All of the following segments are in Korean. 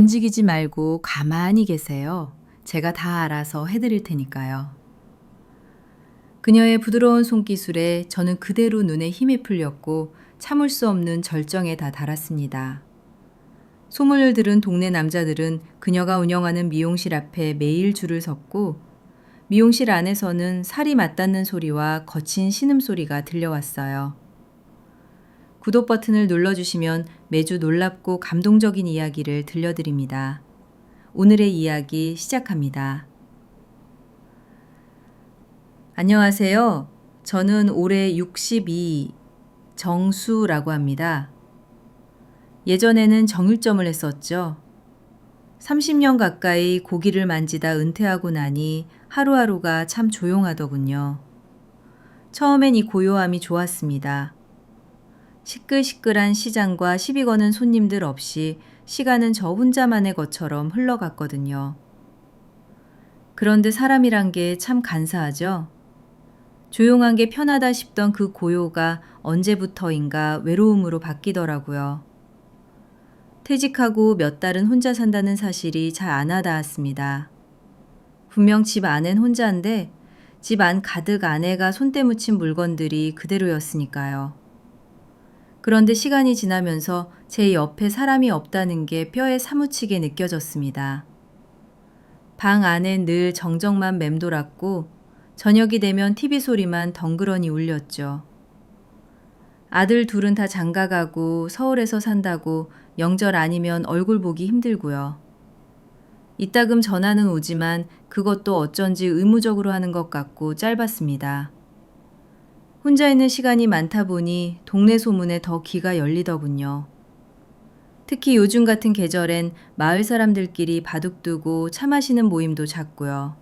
움직이지 말고 가만히 계세요. 제가 다 알아서 해드릴 테니까요. 그녀의 부드러운 손기술에 저는 그대로 눈에 힘이 풀렸고 참을 수 없는 절정에 다 달았습니다. 소문을 들은 동네 남자들은 그녀가 운영하는 미용실 앞에 매일 줄을 섰고 미용실 안에서는 살이 맞닿는 소리와 거친 신음소리가 들려왔어요. 구독 버튼을 눌러주시면 매주 놀랍고 감동적인 이야기를 들려드립니다. 오늘의 이야기 시작합니다. 안녕하세요. 저는 올해 62 정수라고 합니다. 예전에는 정육점을 했었죠. 30년 가까이 고기를 만지다 은퇴하고 나니 하루하루가 참 조용하더군요. 처음엔 이 고요함이 좋았습니다. 시끌시끌한 시장과 시비 거는 손님들 없이 시간은 저 혼자만의 것처럼 흘러갔거든요. 그런데 사람이란 게 참 간사하죠? 조용한 게 편하다 싶던 그 고요가 언제부터인가 외로움으로 바뀌더라고요. 퇴직하고 몇 달은 혼자 산다는 사실이 잘 안 와닿았습니다. 분명 집 안엔 혼자인데 집 안 가득 아내가 손때 묻힌 물건들이 그대로였으니까요. 그런데 시간이 지나면서 제 옆에 사람이 없다는 게 뼈에 사무치게 느껴졌습니다. 방 안엔 늘 정적만 맴돌았고 저녁이 되면 TV 소리만 덩그러니 울렸죠. 아들 둘은 다 장가가고 서울에서 산다고 명절 아니면 얼굴 보기 힘들고요. 이따금 전화는 오지만 그것도 어쩐지 의무적으로 하는 것 같고 짧았습니다. 혼자 있는 시간이 많다 보니 동네 소문에 더 귀가 열리더군요. 특히 요즘 같은 계절엔 마을 사람들끼리 바둑두고 차 마시는 모임도 잦고요.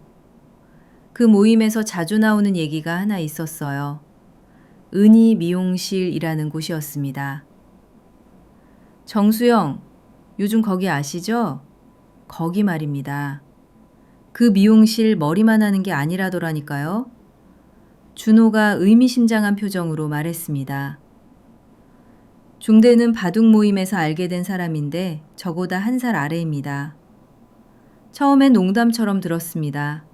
그 모임에서 자주 나오는 얘기가 하나 있었어요. 은희 미용실이라는 곳이었습니다. 정수영, 요즘 거기 아시죠? 거기 말입니다. 그 미용실 머리만 하는 게 아니라더라니까요. 준호가 의미심장한 표정으로 말했습니다. 중대는 바둑 모임에서 알게 된 사람인데 저보다 1살 아래입니다. 처음엔 농담처럼 들었습니다.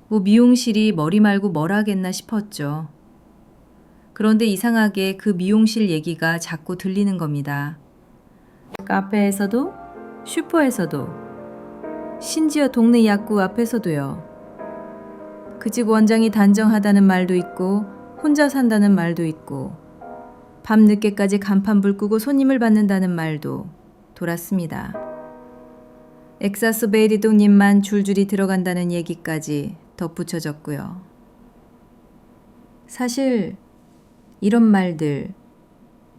뭐 미용실이 머리 말고 뭘 하겠나 싶었죠. 그런데 이상하게 그 미용실 얘기가 자꾸 들리는 겁니다. 카페에서도, 슈퍼에서도, 심지어 동네 약국 앞에서도요. 그 집 원장이 단정하다는 말도 있고 혼자 산다는 말도 있고 밤 늦게까지 간판불 끄고 손님을 받는다는 말도 돌았습니다. 엑사스베리도님만 줄줄이 들어간다는 얘기까지 덧붙여졌고요. 사실 이런 말들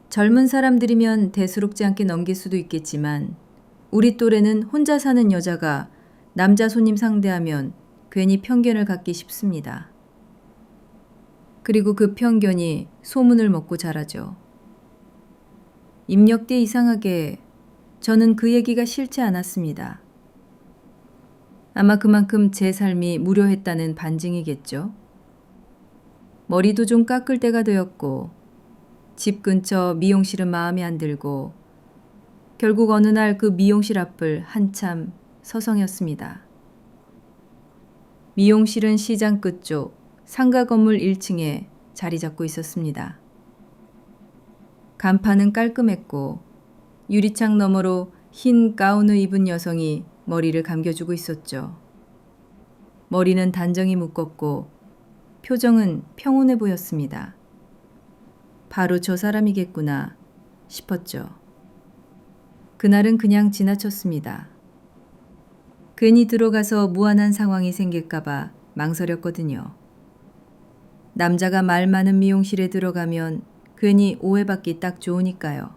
젊은 사람들이면 대수롭지 않게 넘길 수도 있겠지만 우리 또래는 혼자 사는 여자가 남자 손님 상대하면 괜히 편견을 갖기 쉽습니다. 그리고 그 편견이 소문을 먹고 자라죠. 입력 뒤 이상하게 저는 그 얘기가 싫지 않았습니다. 아마 그만큼 제 삶이 무료했다는 반증이겠죠. 머리도 좀 깎을 때가 되었고 집 근처 미용실은 마음에 안 들고 결국 어느 날 그 미용실 앞을 한참 서성였습니다. 미용실은 시장 끝쪽 상가 건물 1층에 자리 잡고 있었습니다. 간판은 깔끔했고 유리창 너머로 흰 가운을 입은 여성이 머리를 감겨주고 있었죠. 머리는 단정히 묶었고 표정은 평온해 보였습니다. 바로 저 사람이겠구나 싶었죠. 그날은 그냥 지나쳤습니다. 괜히 들어가서 무안한 상황이 생길까봐 망설였거든요. 남자가 말 많은 미용실에 들어가면 괜히 오해받기 딱 좋으니까요.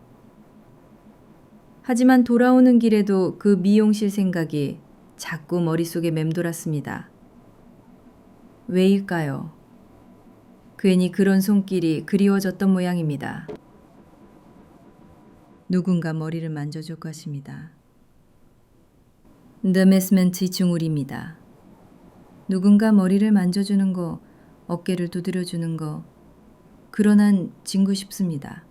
하지만 돌아오는 길에도 그 미용실 생각이 자꾸 머릿속에 맴돌았습니다. 왜일까요? 괜히 그런 손길이 그리워졌던 모양입니다. 누군가 머리를 만져줄 것입니다. 더메스멘트 중울입니다. 누군가 머리를 만져주는 거, 어깨를 두드려주는 거, 그런 한 징구 싶습니다.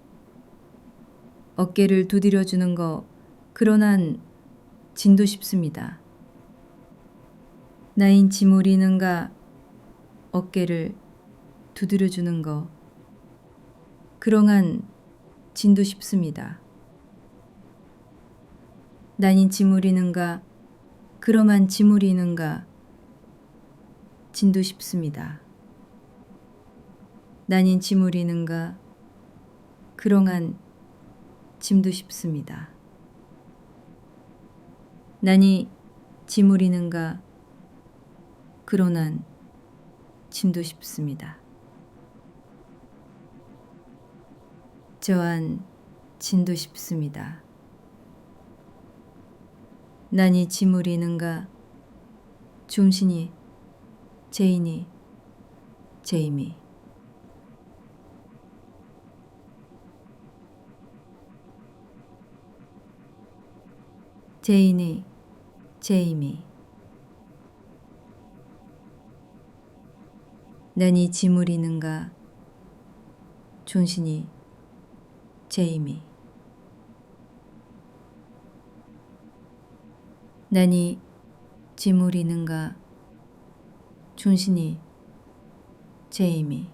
어깨를 두드려주는 거, 그런 한 진도 싶습니다. 나인 지무리는가 어깨를 두드려주는 거 그렁한 진도 싶습니다. 나인 지무리는가 그럼한 지무리는가 진도 싶습니다. 나인 지무리는가 그렁한 짐도 싶습니다. 나니 지무리는가 그러난 짐도 싶습니다. 저한 진도 싶습니다. 나니 지무리는가 중신이 제인이 제임이 제인이 제임이 나니 지무리는가 존신이 제임이 나니 지무리는가 존신이 제임이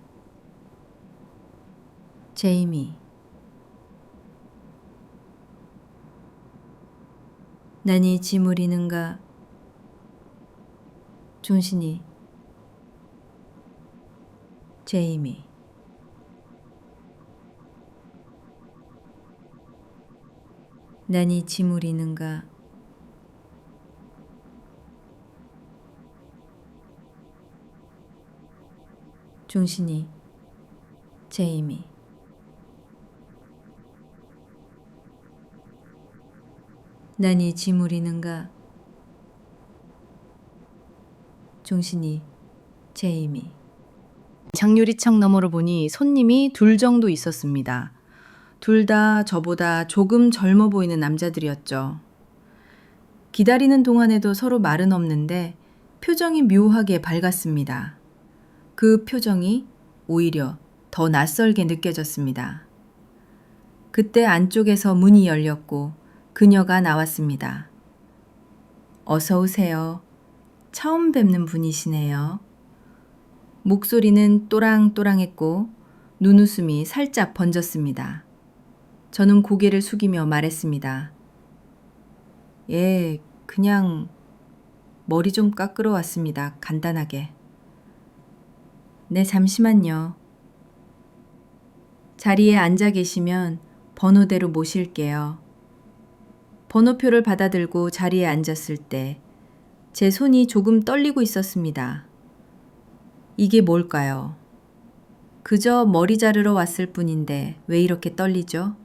제임이 나니 지무리는가 존신이 제임이 나니 지무리는가 존신이 제임이 나니 지무리는가 존신이 제임이 장유리창 너머로 보니 손님이 둘 정도 있었습니다. 둘 다 저보다 조금 젊어 보이는 남자들이었죠. 기다리는 동안에도 서로 말은 없는데 표정이 묘하게 밝았습니다. 그 표정이 오히려 더 낯설게 느껴졌습니다. 그때 안쪽에서 문이 열렸고 그녀가 나왔습니다. 어서 오세요. 처음 뵙는 분이시네요. 목소리는 또랑또랑했고 눈웃음이 살짝 번졌습니다. 저는 고개를 숙이며 말했습니다. 예, 그냥 머리 좀 깎으러 왔습니다. 간단하게. 네, 잠시만요. 자리에 앉아 계시면 번호대로 모실게요. 번호표를 받아들고 자리에 앉았을 때 제 손이 조금 떨리고 있었습니다. 이게 뭘까요? 그저 머리 자르러 왔을 뿐인데 왜 이렇게 떨리죠?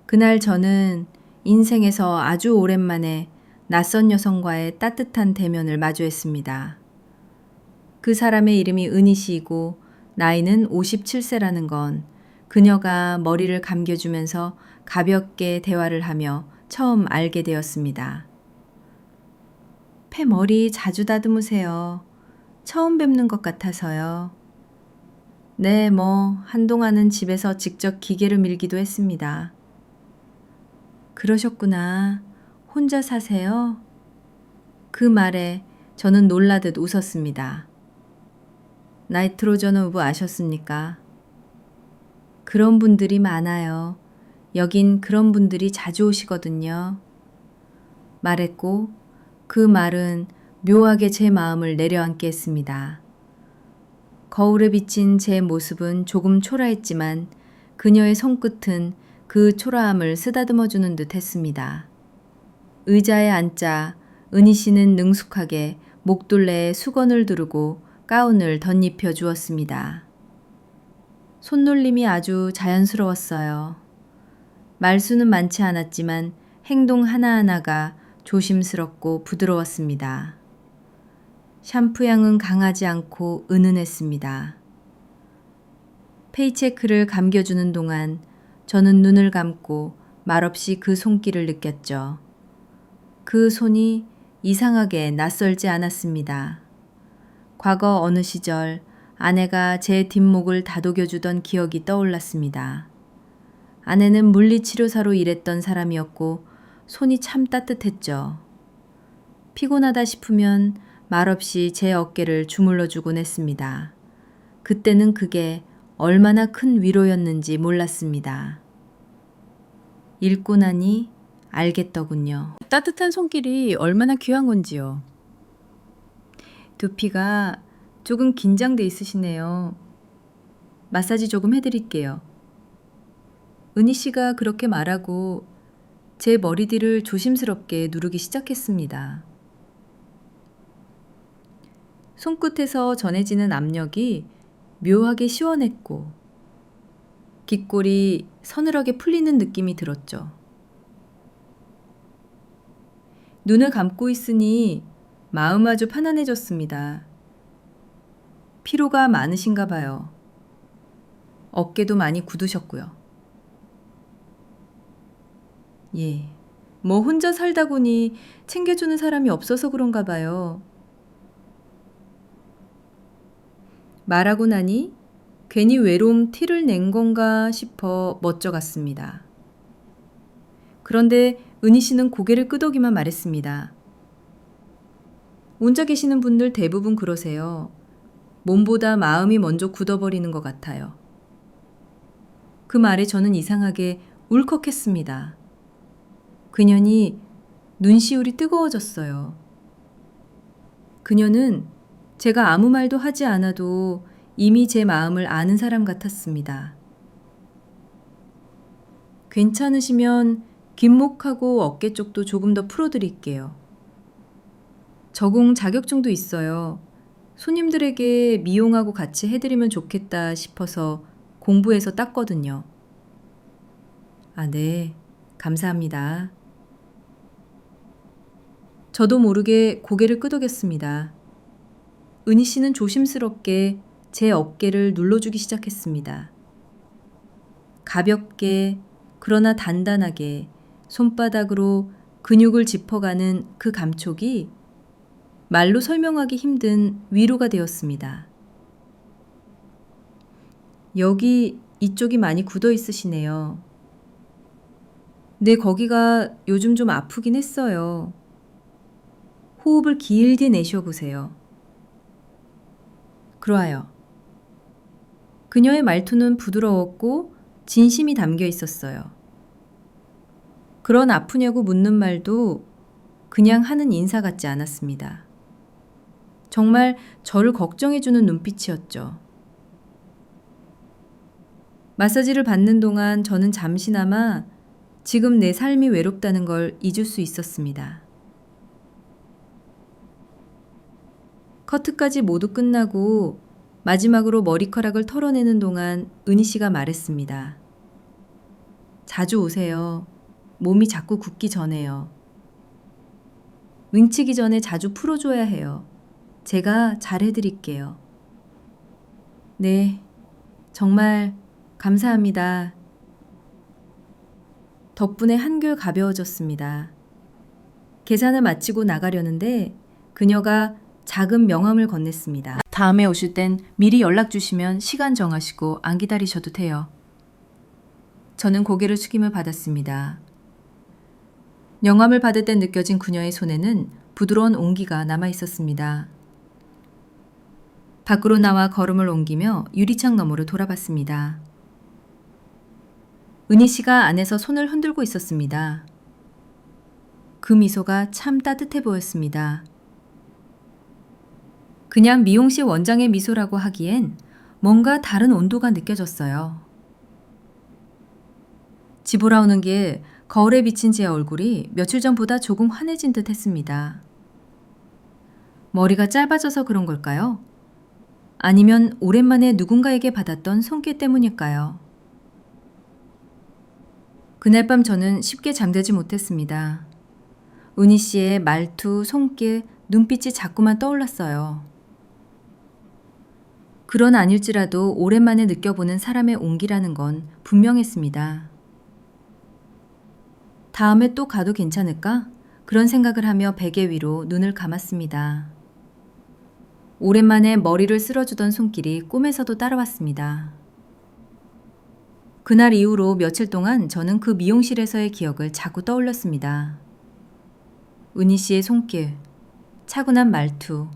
그날 저는 인생에서 아주 오랜만에 낯선 여성과의 따뜻한 대면을 마주했습니다. 그 사람의 이름이 은희씨이고 나이는 57세라는 건 그녀가 머리를 감겨주면서 가볍게 대화를 하며 처음 알게 되었습니다. 폐 머리 자주 다듬으세요. 처음 뵙는 것 같아서요. 네, 한동안은 집에서 직접 기계를 밀기도 했습니다. 그러셨구나. 혼자 사세요? 그 말에 저는 놀라듯 웃었습니다. 나이트로전 오브 아셨습니까? 그런 분들이 많아요. 여긴 그런 분들이 자주 오시거든요. 말했고 그 말은 묘하게 제 마음을 내려앉게 했습니다. 거울에 비친 제 모습은 조금 초라했지만 그녀의 손끝은 그 초라함을 쓰다듬어주는 듯 했습니다. 의자에 앉자 은희 씨는 능숙하게 목둘레에 수건을 두르고 가운을 덧입혀 주었습니다. 손놀림이 아주 자연스러웠어요. 말수는 많지 않았지만 행동 하나하나가 조심스럽고 부드러웠습니다. 샴푸 향은 강하지 않고 은은했습니다. 페이체크를 감겨주는 동안 저는 눈을 감고 말없이 그 손길을 느꼈죠. 그 손이 이상하게 낯설지 않았습니다. 과거 어느 시절 아내가 제 뒷목을 다독여주던 기억이 떠올랐습니다. 아내는 물리치료사로 일했던 사람이었고 손이 참 따뜻했죠. 피곤하다 싶으면 말없이 제 어깨를 주물러 주곤 했습니다. 그때는 그게 얼마나 큰 위로였는지 몰랐습니다. 읽고 나니 알겠더군요. 따뜻한 손길이 얼마나 귀한 건지요. 두피가 조금 긴장돼 있으시네요. 마사지 조금 해드릴게요. 은희 씨가 그렇게 말하고 제 머리뒤를 조심스럽게 누르기 시작했습니다. 손끝에서 전해지는 압력이 묘하게 시원했고 귓골이 서늘하게 풀리는 느낌이 들었죠. 눈을 감고 있으니 마음 아주 편안해졌습니다. 피로가 많으신가 봐요. 어깨도 많이 굳으셨고요. 예, 뭐 혼자 살다 보니 챙겨주는 사람이 없어서 그런가 봐요. 말하고 나니 괜히 외로움 티를 낸 건가 싶어 멋져갔습니다. 그런데 은희 씨는 고개를 끄덕이만 말했습니다. 혼자 계시는 분들 대부분 그러세요. 몸보다 마음이 먼저 굳어버리는 것 같아요. 그 말에 저는 이상하게 울컥했습니다. 그녀니 눈시울이 뜨거워졌어요. 그녀는 제가 아무 말도 하지 않아도 이미 제 마음을 아는 사람 같았습니다. 괜찮으시면 귓목하고 어깨 쪽도 조금 더 풀어드릴게요. 저공 자격증도 있어요. 손님들에게 미용하고 같이 해드리면 좋겠다 싶어서 공부해서 땄거든요. 아, 네. 감사합니다. 저도 모르게 고개를 끄덕였습니다. 은희 씨는 조심스럽게 제 어깨를 눌러주기 시작했습니다. 가볍게 그러나 단단하게 손바닥으로 근육을 짚어가는 그 감촉이 말로 설명하기 힘든 위로가 되었습니다. 여기 이쪽이 많이 굳어 있으시네요. 네, 거기가 요즘 좀 아프긴 했어요. 호흡을 길게 내쉬어보세요. 그러하여 그녀의 말투는 부드러웠고 진심이 담겨 있었어요. 그런 아프냐고 묻는 말도 그냥 하는 인사 같지 않았습니다. 정말 저를 걱정해주는 눈빛이었죠. 마사지를 받는 동안 저는 잠시나마 지금 내 삶이 외롭다는 걸 잊을 수 있었습니다. 커트까지 모두 끝나고 마지막으로 머리카락을 털어내는 동안 은희 씨가 말했습니다. 자주 오세요. 몸이 자꾸 굳기 전에요. 윙치기 전에 자주 풀어줘야 해요. 제가 잘해드릴게요. 네, 정말 감사합니다. 덕분에 한결 가벼워졌습니다. 계산을 마치고 나가려는데 그녀가 작은 명함을 건넸습니다. 다음에 오실 땐 미리 연락 주시면 시간 정하시고 안 기다리셔도 돼요. 저는 고개를 숙임을 받았습니다. 명함을 받을 때 느껴진 그녀의 손에는 부드러운 온기가 남아 있었습니다. 밖으로 나와 걸음을 옮기며 유리창 너머로 돌아봤습니다. 은희 씨가 안에서 손을 흔들고 있었습니다. 그 미소가 참 따뜻해 보였습니다. 그냥 미용실 원장의 미소라고 하기엔 뭔가 다른 온도가 느껴졌어요. 집 돌아오는 길 거울에 비친 제 얼굴이 며칠 전보다 조금 환해진 듯 했습니다. 머리가 짧아져서 그런 걸까요? 아니면 오랜만에 누군가에게 받았던 손길 때문일까요? 그날 밤 저는 쉽게 잠들지 못했습니다. 은희 씨의 말투, 손길, 눈빛이 자꾸만 떠올랐어요. 그런 아닐지라도 오랜만에 느껴보는 사람의 온기라는 건 분명했습니다. 다음에 또 가도 괜찮을까? 그런 생각을 하며 베개 위로 눈을 감았습니다. 오랜만에 머리를 쓸어주던 손길이 꿈에서도 따라왔습니다. 그날 이후로 며칠 동안 저는 그 미용실에서의 기억을 자꾸 떠올렸습니다. 은희 씨의 손길, 차분한 말투,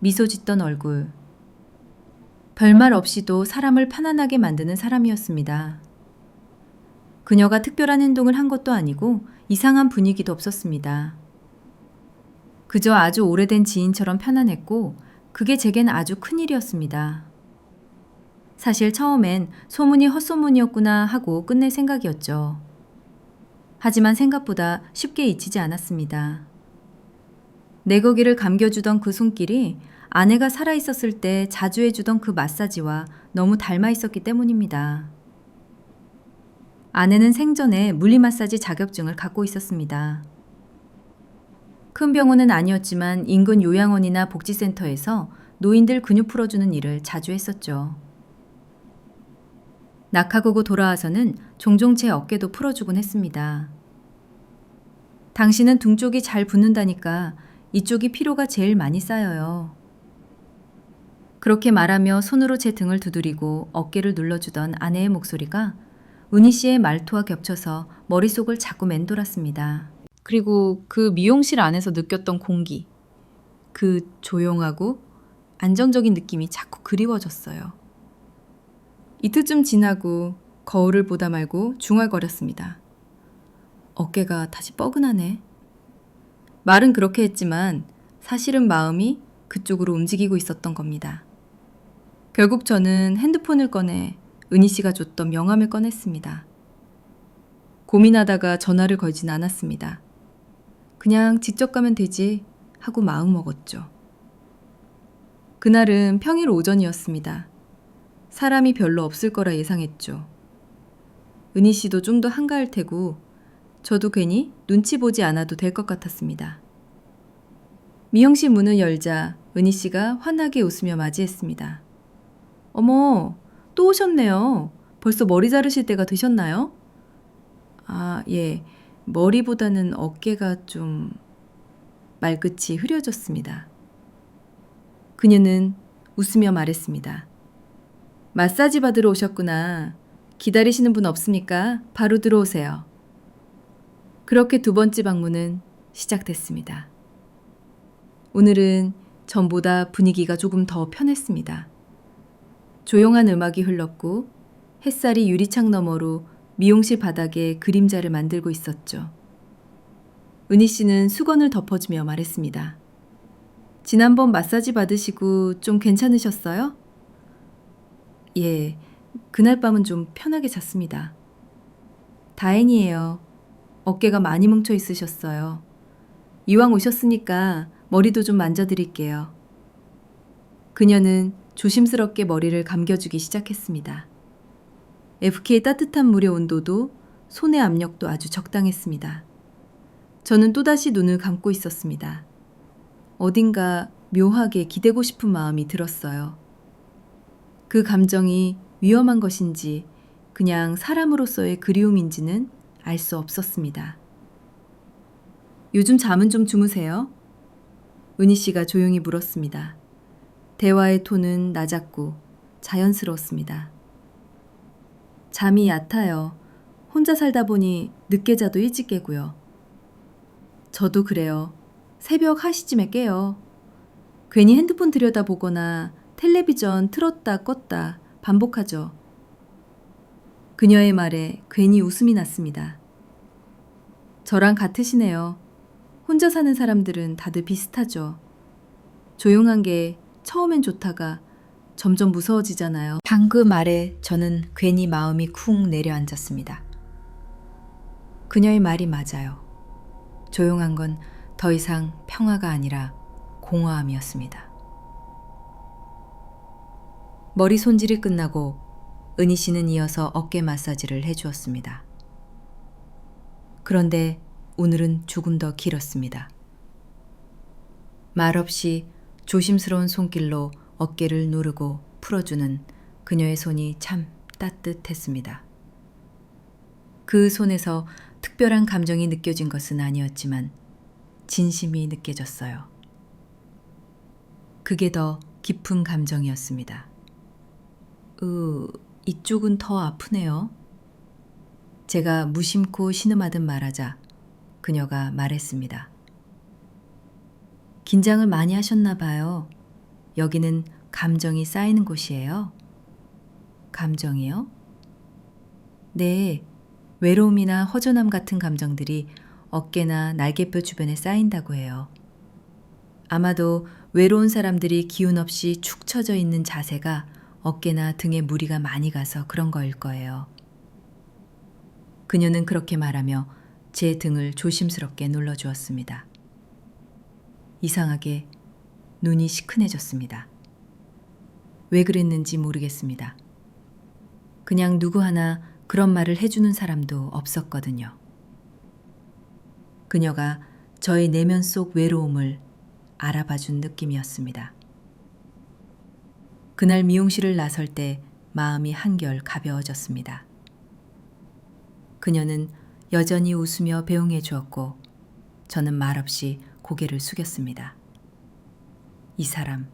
미소 짓던 얼굴. 별말 없이도 사람을 편안하게 만드는 사람이었습니다. 그녀가 특별한 행동을 한 것도 아니고 이상한 분위기도 없었습니다. 그저 아주 오래된 지인처럼 편안했고 그게 제겐 아주 큰일이었습니다. 사실 처음엔 소문이 헛소문이었구나 하고 끝낼 생각이었죠. 하지만 생각보다 쉽게 잊히지 않았습니다. 내 고기를 감겨주던 그 손길이 아내가 살아있었을 때 자주 해주던 그 마사지와 너무 닮아 있었기 때문입니다. 아내는 생전에 물리 마사지 자격증을 갖고 있었습니다. 큰 병원은 아니었지만 인근 요양원이나 복지센터에서 노인들 근육 풀어주는 일을 자주 했었죠. 낙하고고 돌아와서는 종종 제 어깨도 풀어주곤 했습니다. 당신은 등 쪽이 잘 붓는다니까 이쪽이 피로가 제일 많이 쌓여요. 그렇게 말하며 손으로 제 등을 두드리고 어깨를 눌러주던 아내의 목소리가 은희 씨의 말투와 겹쳐서 머릿속을 자꾸 맴돌았습니다. 그리고 그 미용실 안에서 느꼈던 공기, 그 조용하고 안정적인 느낌이 자꾸 그리워졌어요. 이틀쯤 지나고 거울을 보다 말고 중얼거렸습니다. 어깨가 다시 뻐근하네. 말은 그렇게 했지만 사실은 마음이 그쪽으로 움직이고 있었던 겁니다. 결국 저는 핸드폰을 꺼내 은희 씨가 줬던 명함을 꺼냈습니다. 고민하다가 전화를 걸진 않았습니다. 그냥 직접 가면 되지 하고 마음먹었죠. 그날은 평일 오전이었습니다. 사람이 별로 없을 거라 예상했죠. 은희 씨도 좀 더 한가할 테고 저도 괜히 눈치 보지 않아도 될 것 같았습니다. 미용실 문을 열자 은희 씨가 환하게 웃으며 맞이했습니다. 어머, 또 오셨네요. 벌써 머리 자르실 때가 되셨나요? 아, 예. 머리보다는 어깨가 좀... 말끝이 흐려졌습니다. 그녀는 웃으며 말했습니다. 마사지 받으러 오셨구나. 기다리시는 분 없습니까? 바로 들어오세요. 그렇게 두 번째 방문은 시작됐습니다. 오늘은 전보다 분위기가 조금 더 편했습니다. 조용한 음악이 흘렀고 햇살이 유리창 너머로 미용실 바닥에 그림자를 만들고 있었죠. 은희 씨는 수건을 덮어주며 말했습니다. 지난번 마사지 받으시고 좀 괜찮으셨어요? 예, 그날 밤은 좀 편하게 잤습니다. 다행이에요. 어깨가 많이 뭉쳐 있으셨어요. 이왕 오셨으니까 머리도 좀 만져드릴게요. 그녀는 조심스럽게 머리를 감겨주기 시작했습니다. FK의 따뜻한 물의 온도도 손의 압력도 아주 적당했습니다. 저는 또다시 눈을 감고 있었습니다. 어딘가 묘하게 기대고 싶은 마음이 들었어요. 그 감정이 위험한 것인지 그냥 사람으로서의 그리움인지는 알 수 없었습니다. 요즘 잠은 좀 주무세요? 은희 씨가 조용히 물었습니다. 대화의 톤은 낮았고 자연스러웠습니다. 잠이 얕아요. 혼자 살다 보니 늦게 자도 일찍 깨고요. 저도 그래요. 새벽 1시쯤에 깨요. 괜히 핸드폰 들여다보거나 텔레비전 틀었다 껐다 반복하죠. 그녀의 말에 괜히 웃음이 났습니다. 저랑 같으시네요. 혼자 사는 사람들은 다들 비슷하죠. 조용한 게 처음엔 좋다가 점점 무서워지잖아요. 방금 말에 저는 괜히 마음이 쿵 내려앉았습니다. 그녀의 말이 맞아요. 조용한 건 더 이상 평화가 아니라 공허함이었습니다. 머리 손질이 끝나고 은희 씨는 이어서 어깨 마사지를 해주었습니다. 그런데 오늘은 조금 더 길었습니다. 말없이 조심스러운 손길로 어깨를 누르고 풀어주는 그녀의 손이 참 따뜻했습니다. 그 손에서 특별한 감정이 느껴진 것은 아니었지만 진심이 느껴졌어요. 그게 더 깊은 감정이었습니다. 이쪽은 더 아프네요. 제가 무심코 신음하듯 말하자 그녀가 말했습니다. 긴장을 많이 하셨나 봐요. 여기는 감정이 쌓이는 곳이에요. 감정이요? 네, 외로움이나 허전함 같은 감정들이 어깨나 날개뼈 주변에 쌓인다고 해요. 아마도 외로운 사람들이 기운 없이 축 처져 있는 자세가 어깨나 등에 무리가 많이 가서 그런 거일 거예요. 그녀는 그렇게 말하며 제 등을 조심스럽게 눌러주었습니다. 이상하게 눈이 시큰해졌습니다. 왜 그랬는지 모르겠습니다. 그냥 누구 하나 그런 말을 해주는 사람도 없었거든요. 그녀가 저의 내면 속 외로움을 알아봐준 느낌이었습니다. 그날 미용실을 나설 때 마음이 한결 가벼워졌습니다. 그녀는 여전히 웃으며 배웅해 주었고 저는 말없이 고개를 숙였습니다. 이 사람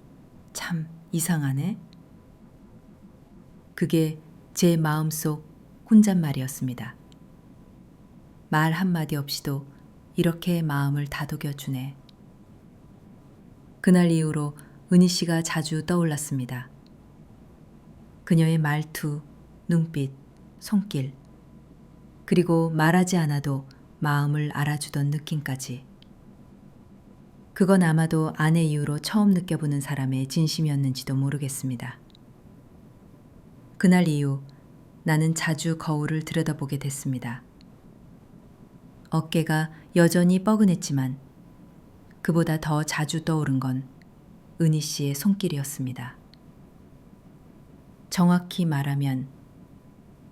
참 이상하네. 그게 제 마음속 혼잣말이었습니다. 말 한마디 없이도 이렇게 마음을 다독여주네. 그날 이후로 은희 씨가 자주 떠올랐습니다. 그녀의 말투, 눈빛, 손길, 그리고 말하지 않아도 마음을 알아주던 느낌까지. 그건 아마도 아내 이후로 처음 느껴보는 사람의 진심이었는지도 모르겠습니다. 그날 이후 나는 자주 거울을 들여다보게 됐습니다. 어깨가 여전히 뻐근했지만 그보다 더 자주 떠오른 건 은희 씨의 손길이었습니다. 정확히 말하면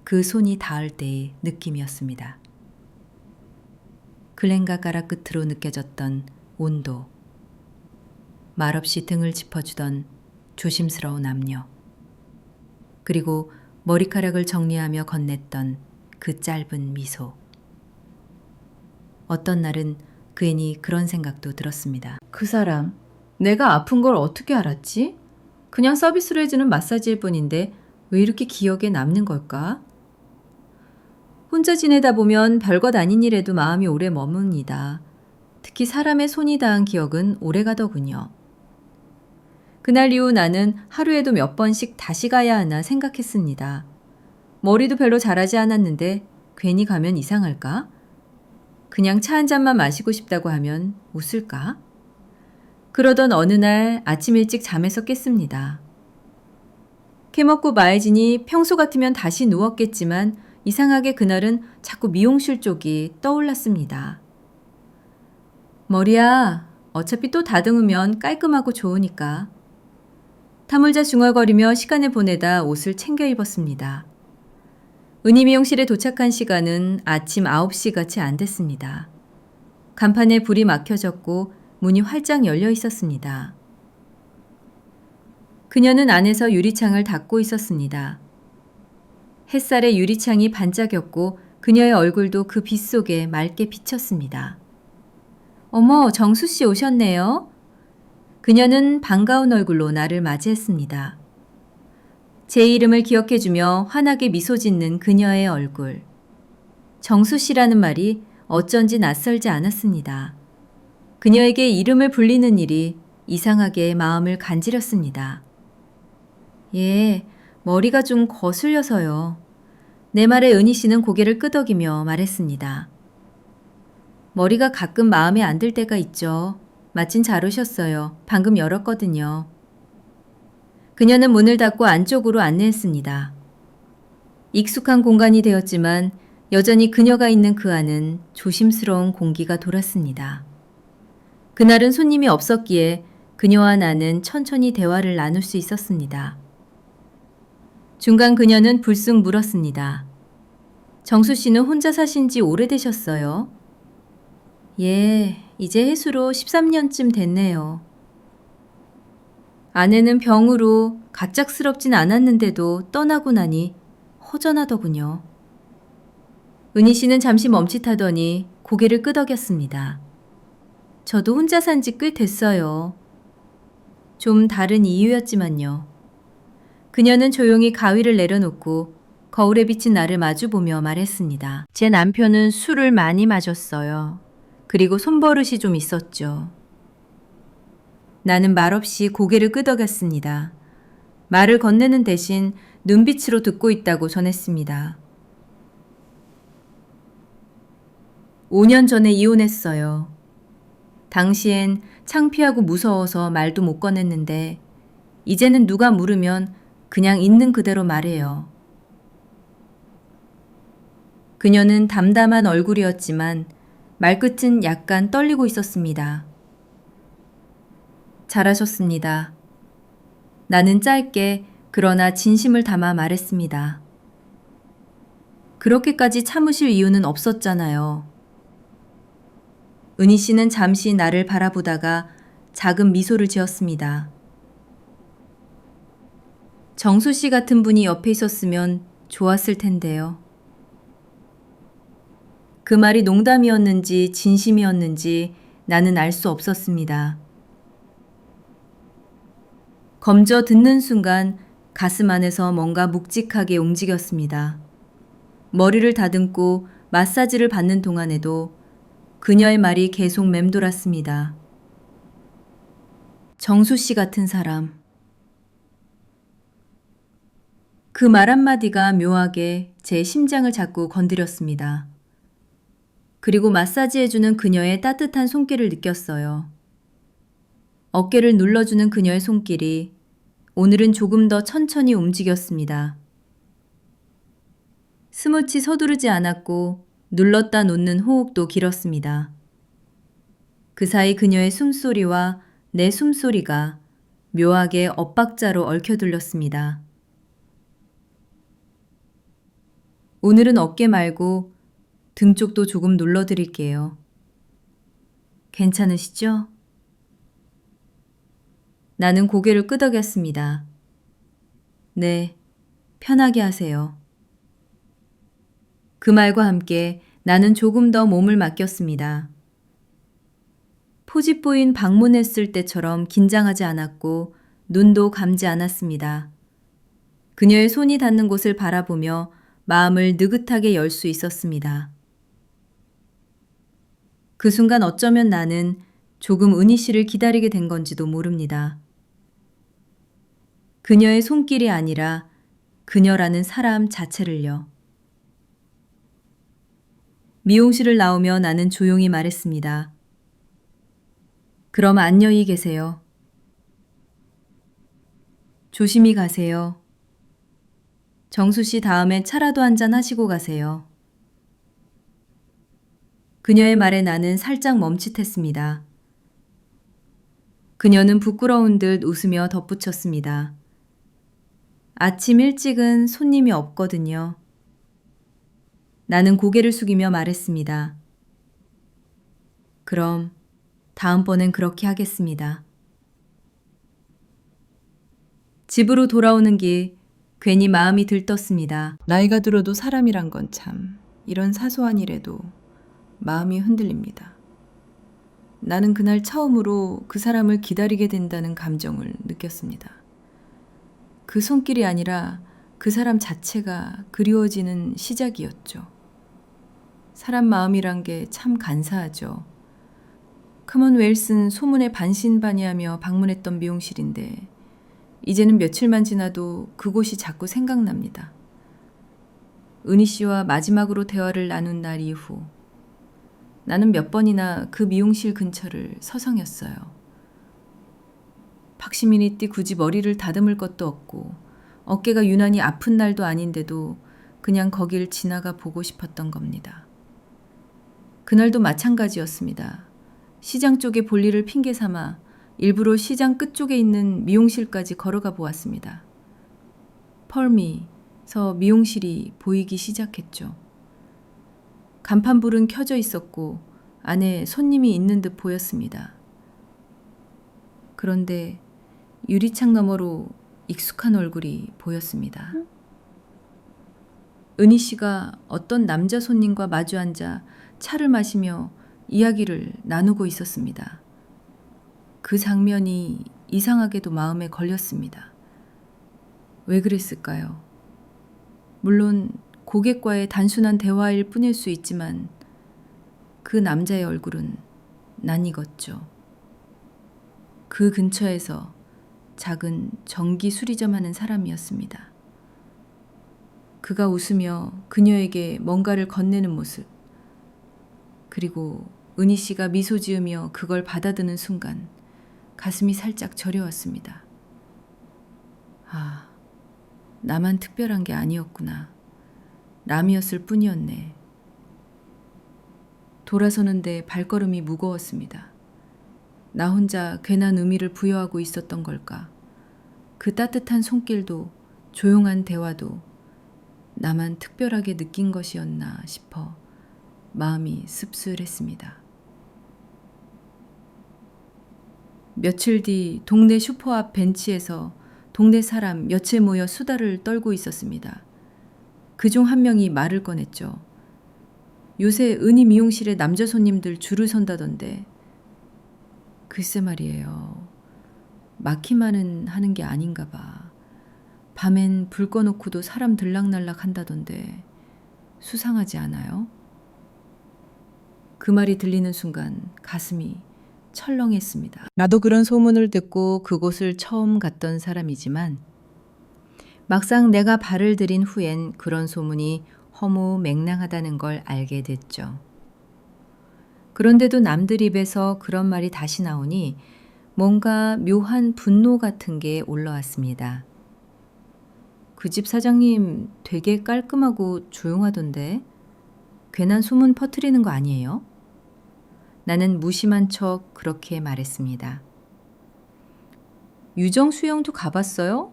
그 손이 닿을 때의 느낌이었습니다. 글렌가가락 끝으로 느껴졌던 온도, 말없이 등을 짚어주던 조심스러운 압력, 그리고 머리카락을 정리하며 건넸던 그 짧은 미소. 어떤 날은 괜히 그런 생각도 들었습니다. 그 사람, 내가 아픈 걸 어떻게 알았지? 그냥 서비스로 해주는 마사지일 뿐인데 왜 이렇게 기억에 남는 걸까? 혼자 지내다 보면 별것 아닌 일에도 마음이 오래 머뭅니다. 특히 사람의 손이 닿은 기억은 오래 가더군요. 그날 이후 나는 하루에도 몇 번씩 다시 가야 하나 생각했습니다. 머리도 별로 자라지 않았는데 괜히 가면 이상할까? 그냥 차 한 잔만 마시고 싶다고 하면 웃을까? 그러던 어느 날 아침 일찍 잠에서 깼습니다. 캐먹고 마해지니 평소 같으면 다시 누웠겠지만 이상하게 그날은 자꾸 미용실 쪽이 떠올랐습니다. 머리야, 어차피 또 다듬으면 깔끔하고 좋으니까. 탐울자 중얼거리며 시간을 보내다 옷을 챙겨 입었습니다. 은희 미용실에 도착한 시간은 아침 9시 같이 안 됐습니다. 간판에 불이 막혀졌고 문이 활짝 열려 있었습니다. 그녀는 안에서 유리창을 닫고 있었습니다. 햇살에 유리창이 반짝였고 그녀의 얼굴도 그 빛 속에 맑게 비쳤습니다. 어머, 정수 씨 오셨네요. 그녀는 반가운 얼굴로 나를 맞이했습니다. 제 이름을 기억해주며 환하게 미소 짓는 그녀의 얼굴. 정수 씨라는 말이 어쩐지 낯설지 않았습니다. 그녀에게 이름을 불리는 일이 이상하게 마음을 간지렸습니다. 예, 머리가 좀 거슬려서요. 내 말에 은희 씨는 고개를 끄덕이며 말했습니다. 머리가 가끔 마음에 안 들 때가 있죠. 마침 잘 오셨어요. 방금 열었거든요. 그녀는 문을 닫고 안쪽으로 안내했습니다. 익숙한 공간이 되었지만 여전히 그녀가 있는 그 안은 조심스러운 공기가 돌았습니다. 그날은 손님이 없었기에 그녀와 나는 천천히 대화를 나눌 수 있었습니다. 중간 그녀는 불쑥 물었습니다. 정수 씨는 혼자 사신 지 오래되셨어요? 예, 이제 해수로 13년쯤 됐네요. 아내는 병으로 갑작스럽진 않았는데도 떠나고 나니 허전하더군요. 은희 씨는 잠시 멈칫하더니 고개를 끄덕였습니다. 저도 혼자 산 지 꽤 됐어요. 좀 다른 이유였지만요. 그녀는 조용히 가위를 내려놓고 거울에 비친 나를 마주보며 말했습니다. 제 남편은 술을 많이 마셨어요. 그리고 손버릇이 좀 있었죠. 나는 말없이 고개를 끄덕였습니다. 말을 건네는 대신 눈빛으로 듣고 있다고 전했습니다. 5년 전에 이혼했어요. 당시엔 창피하고 무서워서 말도 못 꺼냈는데 이제는 누가 물으면 그냥 있는 그대로 말해요. 그녀는 담담한 얼굴이었지만 말끝은 약간 떨리고 있었습니다. 잘하셨습니다. 나는 짧게 그러나 진심을 담아 말했습니다. 그렇게까지 참으실 이유는 없었잖아요. 은희 씨는 잠시 나를 바라보다가 작은 미소를 지었습니다. 정수 씨 같은 분이 옆에 있었으면 좋았을 텐데요. 그 말이 농담이었는지 진심이었는지 나는 알 수 없었습니다. 검저 듣는 순간 가슴 안에서 뭔가 묵직하게 움직였습니다. 머리를 다듬고 마사지를 받는 동안에도 그녀의 말이 계속 맴돌았습니다. 정수 씨 같은 사람. 그 말 한마디가 묘하게 제 심장을 자꾸 건드렸습니다. 그리고 마사지해주는 그녀의 따뜻한 손길을 느꼈어요. 어깨를 눌러주는 그녀의 손길이 오늘은 조금 더 천천히 움직였습니다. 스무치 서두르지 않았고 눌렀다 놓는 호흡도 길었습니다. 그 사이 그녀의 숨소리와 내 숨소리가 묘하게 엇박자로 얽혀 들렸습니다. 오늘은 어깨 말고 등 쪽도 조금 눌러드릴게요. 괜찮으시죠? 나는 고개를 끄덕였습니다. 네, 편하게 하세요. 그 말과 함께 나는 조금 더 몸을 맡겼습니다. 포집부인 방문했을 때처럼 긴장하지 않았고 눈도 감지 않았습니다. 그녀의 손이 닿는 곳을 바라보며 마음을 느긋하게 열 수 있었습니다. 그 순간 어쩌면 나는 조금 은희 씨를 기다리게 된 건지도 모릅니다. 그녀의 손길이 아니라 그녀라는 사람 자체를요. 미용실을 나오며 나는 조용히 말했습니다. 그럼 안녕히 계세요. 조심히 가세요. 정수 씨 다음에 차라도 한잔 하시고 가세요. 그녀의 말에 나는 살짝 멈칫했습니다. 그녀는 부끄러운 듯 웃으며 덧붙였습니다. 아침 일찍은 손님이 없거든요. 나는 고개를 숙이며 말했습니다. 그럼 다음번엔 그렇게 하겠습니다. 집으로 돌아오는 길 괜히 마음이 들떴습니다. 나이가 들어도 사람이란 건 참 이런 사소한 일에도 마음이 흔들립니다. 나는 그날 처음으로 그 사람을 기다리게 된다는 감정을 느꼈습니다. 그 손길이 아니라 그 사람 자체가 그리워지는 시작이었죠. 사람 마음이란 게 참 간사하죠. 커먼웰스는 소문에 반신반의하며 방문했던 미용실인데 이제는 며칠만 지나도 그곳이 자꾸 생각납니다. 은희 씨와 마지막으로 대화를 나눈 날 이후 나는 몇 번이나 그 미용실 근처를 서성였어요. 박시민이 굳이 머리를 다듬을 것도 없고 어깨가 유난히 아픈 날도 아닌데도 그냥 거길 지나가 보고 싶었던 겁니다. 그날도 마찬가지였습니다. 시장 쪽에 볼 일을 핑계 삼아 일부러 시장 끝쪽에 있는 미용실까지 걸어가 보았습니다. 펄미서 미용실이 보이기 시작했죠. 간판불은 켜져 있었고 안에 손님이 있는 듯 보였습니다. 그런데 유리창 너머로 익숙한 얼굴이 보였습니다. 은희 씨가 어떤 남자 손님과 마주 앉아 차를 마시며 이야기를 나누고 있었습니다. 그 장면이 이상하게도 마음에 걸렸습니다. 왜 그랬을까요? 물론 고객과의 단순한 대화일 뿐일 수 있지만 그 남자의 얼굴은 낯익었죠. 그 근처에서 작은 전기 수리점 하는 사람이었습니다. 그가 웃으며 그녀에게 뭔가를 건네는 모습, 그리고 은희 씨가 미소 지으며 그걸 받아드는 순간 가슴이 살짝 저려왔습니다. 아, 나만 특별한 게 아니었구나. 남이었을 뿐이었네. 돌아서는데 발걸음이 무거웠습니다. 나 혼자 괜한 의미를 부여하고 있었던 걸까? 그 따뜻한 손길도 조용한 대화도 나만 특별하게 느낀 것이었나 싶어 마음이 씁쓸했습니다. 며칠 뒤 동네 슈퍼 앞 벤치에서 동네 사람 몇에 모여 수다를 떨고 있었습니다. 그중 한 명이 말을 꺼냈죠. 요새 은희 미용실에 남자 손님들 줄을 선다던데. 글쎄 말이에요. 막히만은 하는 게 아닌가 봐. 밤엔 불 꺼놓고도 사람 들락날락 한다던데 수상하지 않아요? 그 말이 들리는 순간 가슴이 철렁했습니다. 나도 그런 소문을 듣고 그곳을 처음 갔던 사람이지만 막상 내가 발을 들인 후엔 그런 소문이 허무맹랑하다는 걸 알게 됐죠. 그런데도 남들 입에서 그런 말이 다시 나오니 뭔가 묘한 분노 같은 게 올라왔습니다. 그 집 사장님 되게 깔끔하고 조용하던데 괜한 소문 퍼뜨리는 거 아니에요? 나는 무심한 척 그렇게 말했습니다. 유정 수영도 가봤어요?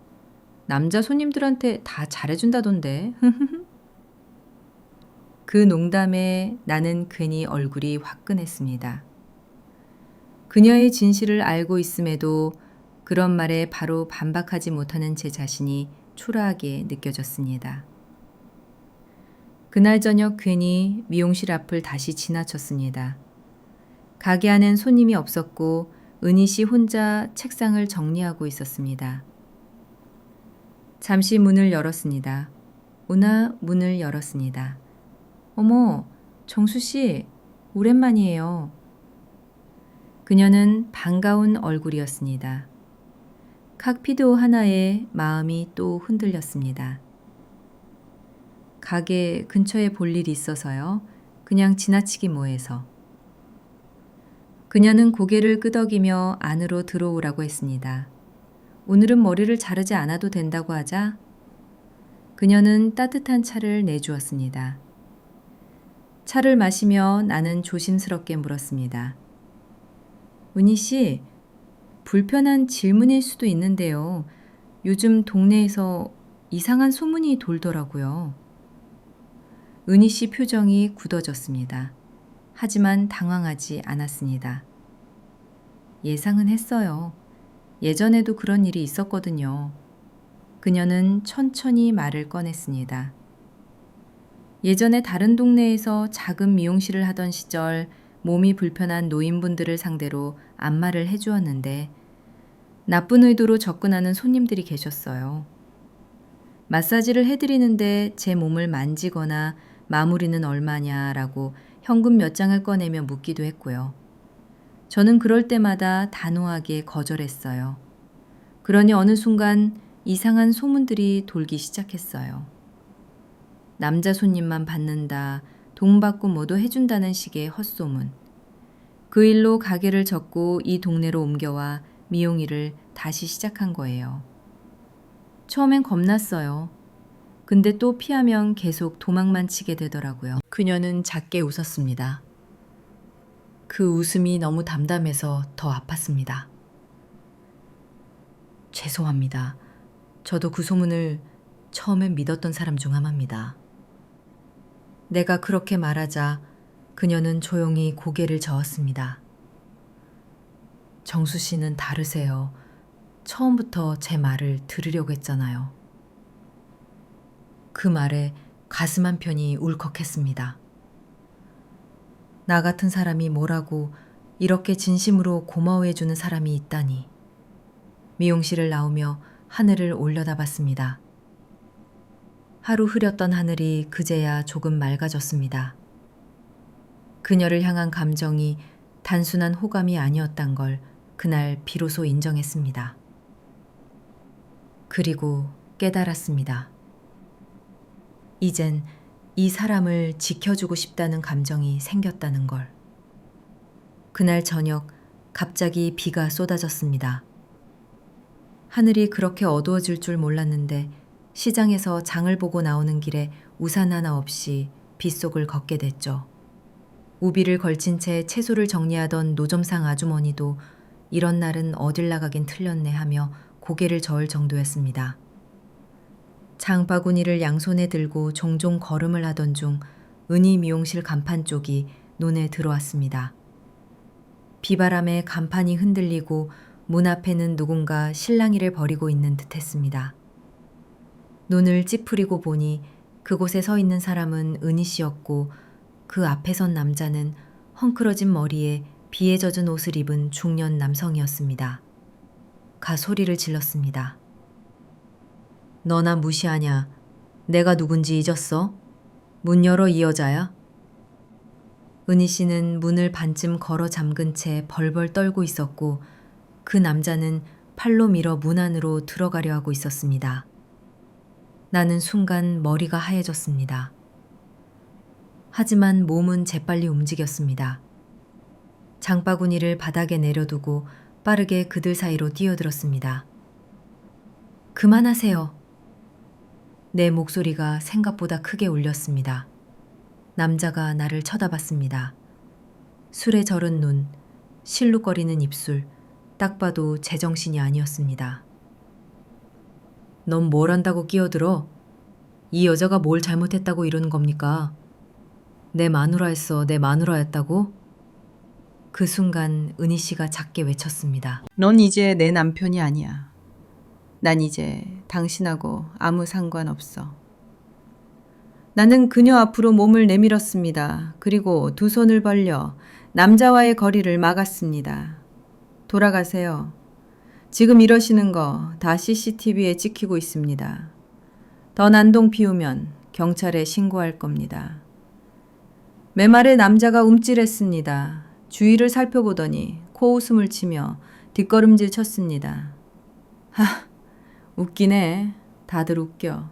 남자 손님들한테 다 잘해준다던데. 그 농담에 나는 괜히 얼굴이 화끈했습니다. 그녀의 진실을 알고 있음에도 그런 말에 바로 반박하지 못하는 제 자신이 초라하게 느껴졌습니다. 그날 저녁 괜히 미용실 앞을 다시 지나쳤습니다. 가게 안엔 손님이 없었고 은희 씨 혼자 책상을 정리하고 있었습니다. 잠시 문을 열었습니다. 오나 문을 열었습니다. 어머, 정수 씨, 오랜만이에요. 그녀는 반가운 얼굴이었습니다. 카피도 하나에 마음이 또 흔들렸습니다. 가게 근처에 볼 일이 있어서요. 그냥 지나치기 뭐해서. 그녀는 고개를 끄덕이며 안으로 들어오라고 했습니다. 오늘은 머리를 자르지 않아도 된다고 하자 그녀는 따뜻한 차를 내주었습니다. 차를 마시며 나는 조심스럽게 물었습니다. 은희 씨, 불편한 질문일 수도 있는데요. 요즘 동네에서 이상한 소문이 돌더라고요. 은희 씨 표정이 굳어졌습니다. 하지만 당황하지 않았습니다. 예상은 했어요. 예전에도 그런 일이 있었거든요. 그녀는 천천히 말을 꺼냈습니다. 예전에 다른 동네에서 작은 미용실을 하던 시절 몸이 불편한 노인분들을 상대로 안마를 해주었는데 나쁜 의도로 접근하는 손님들이 계셨어요. 마사지를 해드리는데 제 몸을 만지거나 마무리는 얼마냐라고 현금 몇 장을 꺼내며 묻기도 했고요. 저는 그럴 때마다 단호하게 거절했어요. 그러니 어느 순간 이상한 소문들이 돌기 시작했어요. 남자 손님만 받는다, 돈 받고 뭐도 해준다는 식의 헛소문. 그 일로 가게를 접고 이 동네로 옮겨와 미용 일을 다시 시작한 거예요. 처음엔 겁났어요. 근데 또 피하면 계속 도망만 치게 되더라고요. 그녀는 작게 웃었습니다. 그 웃음이 너무 담담해서 더 아팠습니다. 죄송합니다. 저도 그 소문을 처음엔 믿었던 사람 중 하나입니다. 내가 그렇게 말하자 그녀는 조용히 고개를 저었습니다. 정수 씨는 다르세요. 처음부터 제 말을 들으려고 했잖아요. 그 말에 가슴 한편이 울컥했습니다. 나 같은 사람이 뭐라고 이렇게 진심으로 고마워해주는 사람이 있다니. 미용실을 나오며 하늘을 올려다봤습니다. 하루 흐렸던 하늘이 그제야 조금 맑아졌습니다. 그녀를 향한 감정이 단순한 호감이 아니었단 걸 그날 비로소 인정했습니다. 그리고 깨달았습니다. 이젠 이 사람을 지켜주고 싶다는 감정이 생겼다는 걸. 그날 저녁 갑자기 비가 쏟아졌습니다. 하늘이 그렇게 어두워질 줄 몰랐는데 시장에서 장을 보고 나오는 길에 우산 하나 없이 빗속을 걷게 됐죠. 우비를 걸친 채 채소를 정리하던 노점상 아주머니도 이런 날은 어딜 나가긴 틀렸네 하며 고개를 저을 정도였습니다. 장바구니를 양손에 들고 종종 걸음을 하던 중 은희 미용실 간판 쪽이 눈에 들어왔습니다. 비바람에 간판이 흔들리고 문 앞에는 누군가 실랑이를 벌이고 있는 듯했습니다. 눈을 찌푸리고 보니 그곳에 서 있는 사람은 은희 씨였고 그 앞에 선 남자는 헝클어진 머리에 비에 젖은 옷을 입은 중년 남성이었습니다. 가 소리를 질렀습니다. 너나 무시하냐? 내가 누군지 잊었어? 문 열어 이 여자야? 은희 씨는 문을 반쯤 걸어 잠근 채 벌벌 떨고 있었고 그 남자는 팔로 밀어 문 안으로 들어가려 하고 있었습니다. 나는 순간 머리가 하얘졌습니다. 하지만 몸은 재빨리 움직였습니다. 장바구니를 바닥에 내려두고 빠르게 그들 사이로 뛰어들었습니다. 그만하세요. 내 목소리가 생각보다 크게 울렸습니다. 남자가 나를 쳐다봤습니다. 술에 절은 눈, 실룩거리는 입술, 딱 봐도 제정신이 아니었습니다. 넌 뭘 한다고 끼어들어? 이 여자가 뭘 잘못했다고 이러는 겁니까? 내 마누라였어, 내 마누라였다고? 그 순간 은희 씨가 작게 외쳤습니다. 넌 이제 내 남편이 아니야. 난 이제 당신하고 아무 상관없어. 나는 그녀 앞으로 몸을 내밀었습니다. 그리고 두 손을 벌려 남자와의 거리를 막았습니다. 돌아가세요. 지금 이러시는 거 다 CCTV에 찍히고 있습니다. 더 난동 피우면 경찰에 신고할 겁니다. 매말에 남자가 움찔했습니다. 주위를 살펴보더니 코웃음을 치며 뒷걸음질 쳤습니다. 하, 웃기네. 다들 웃겨.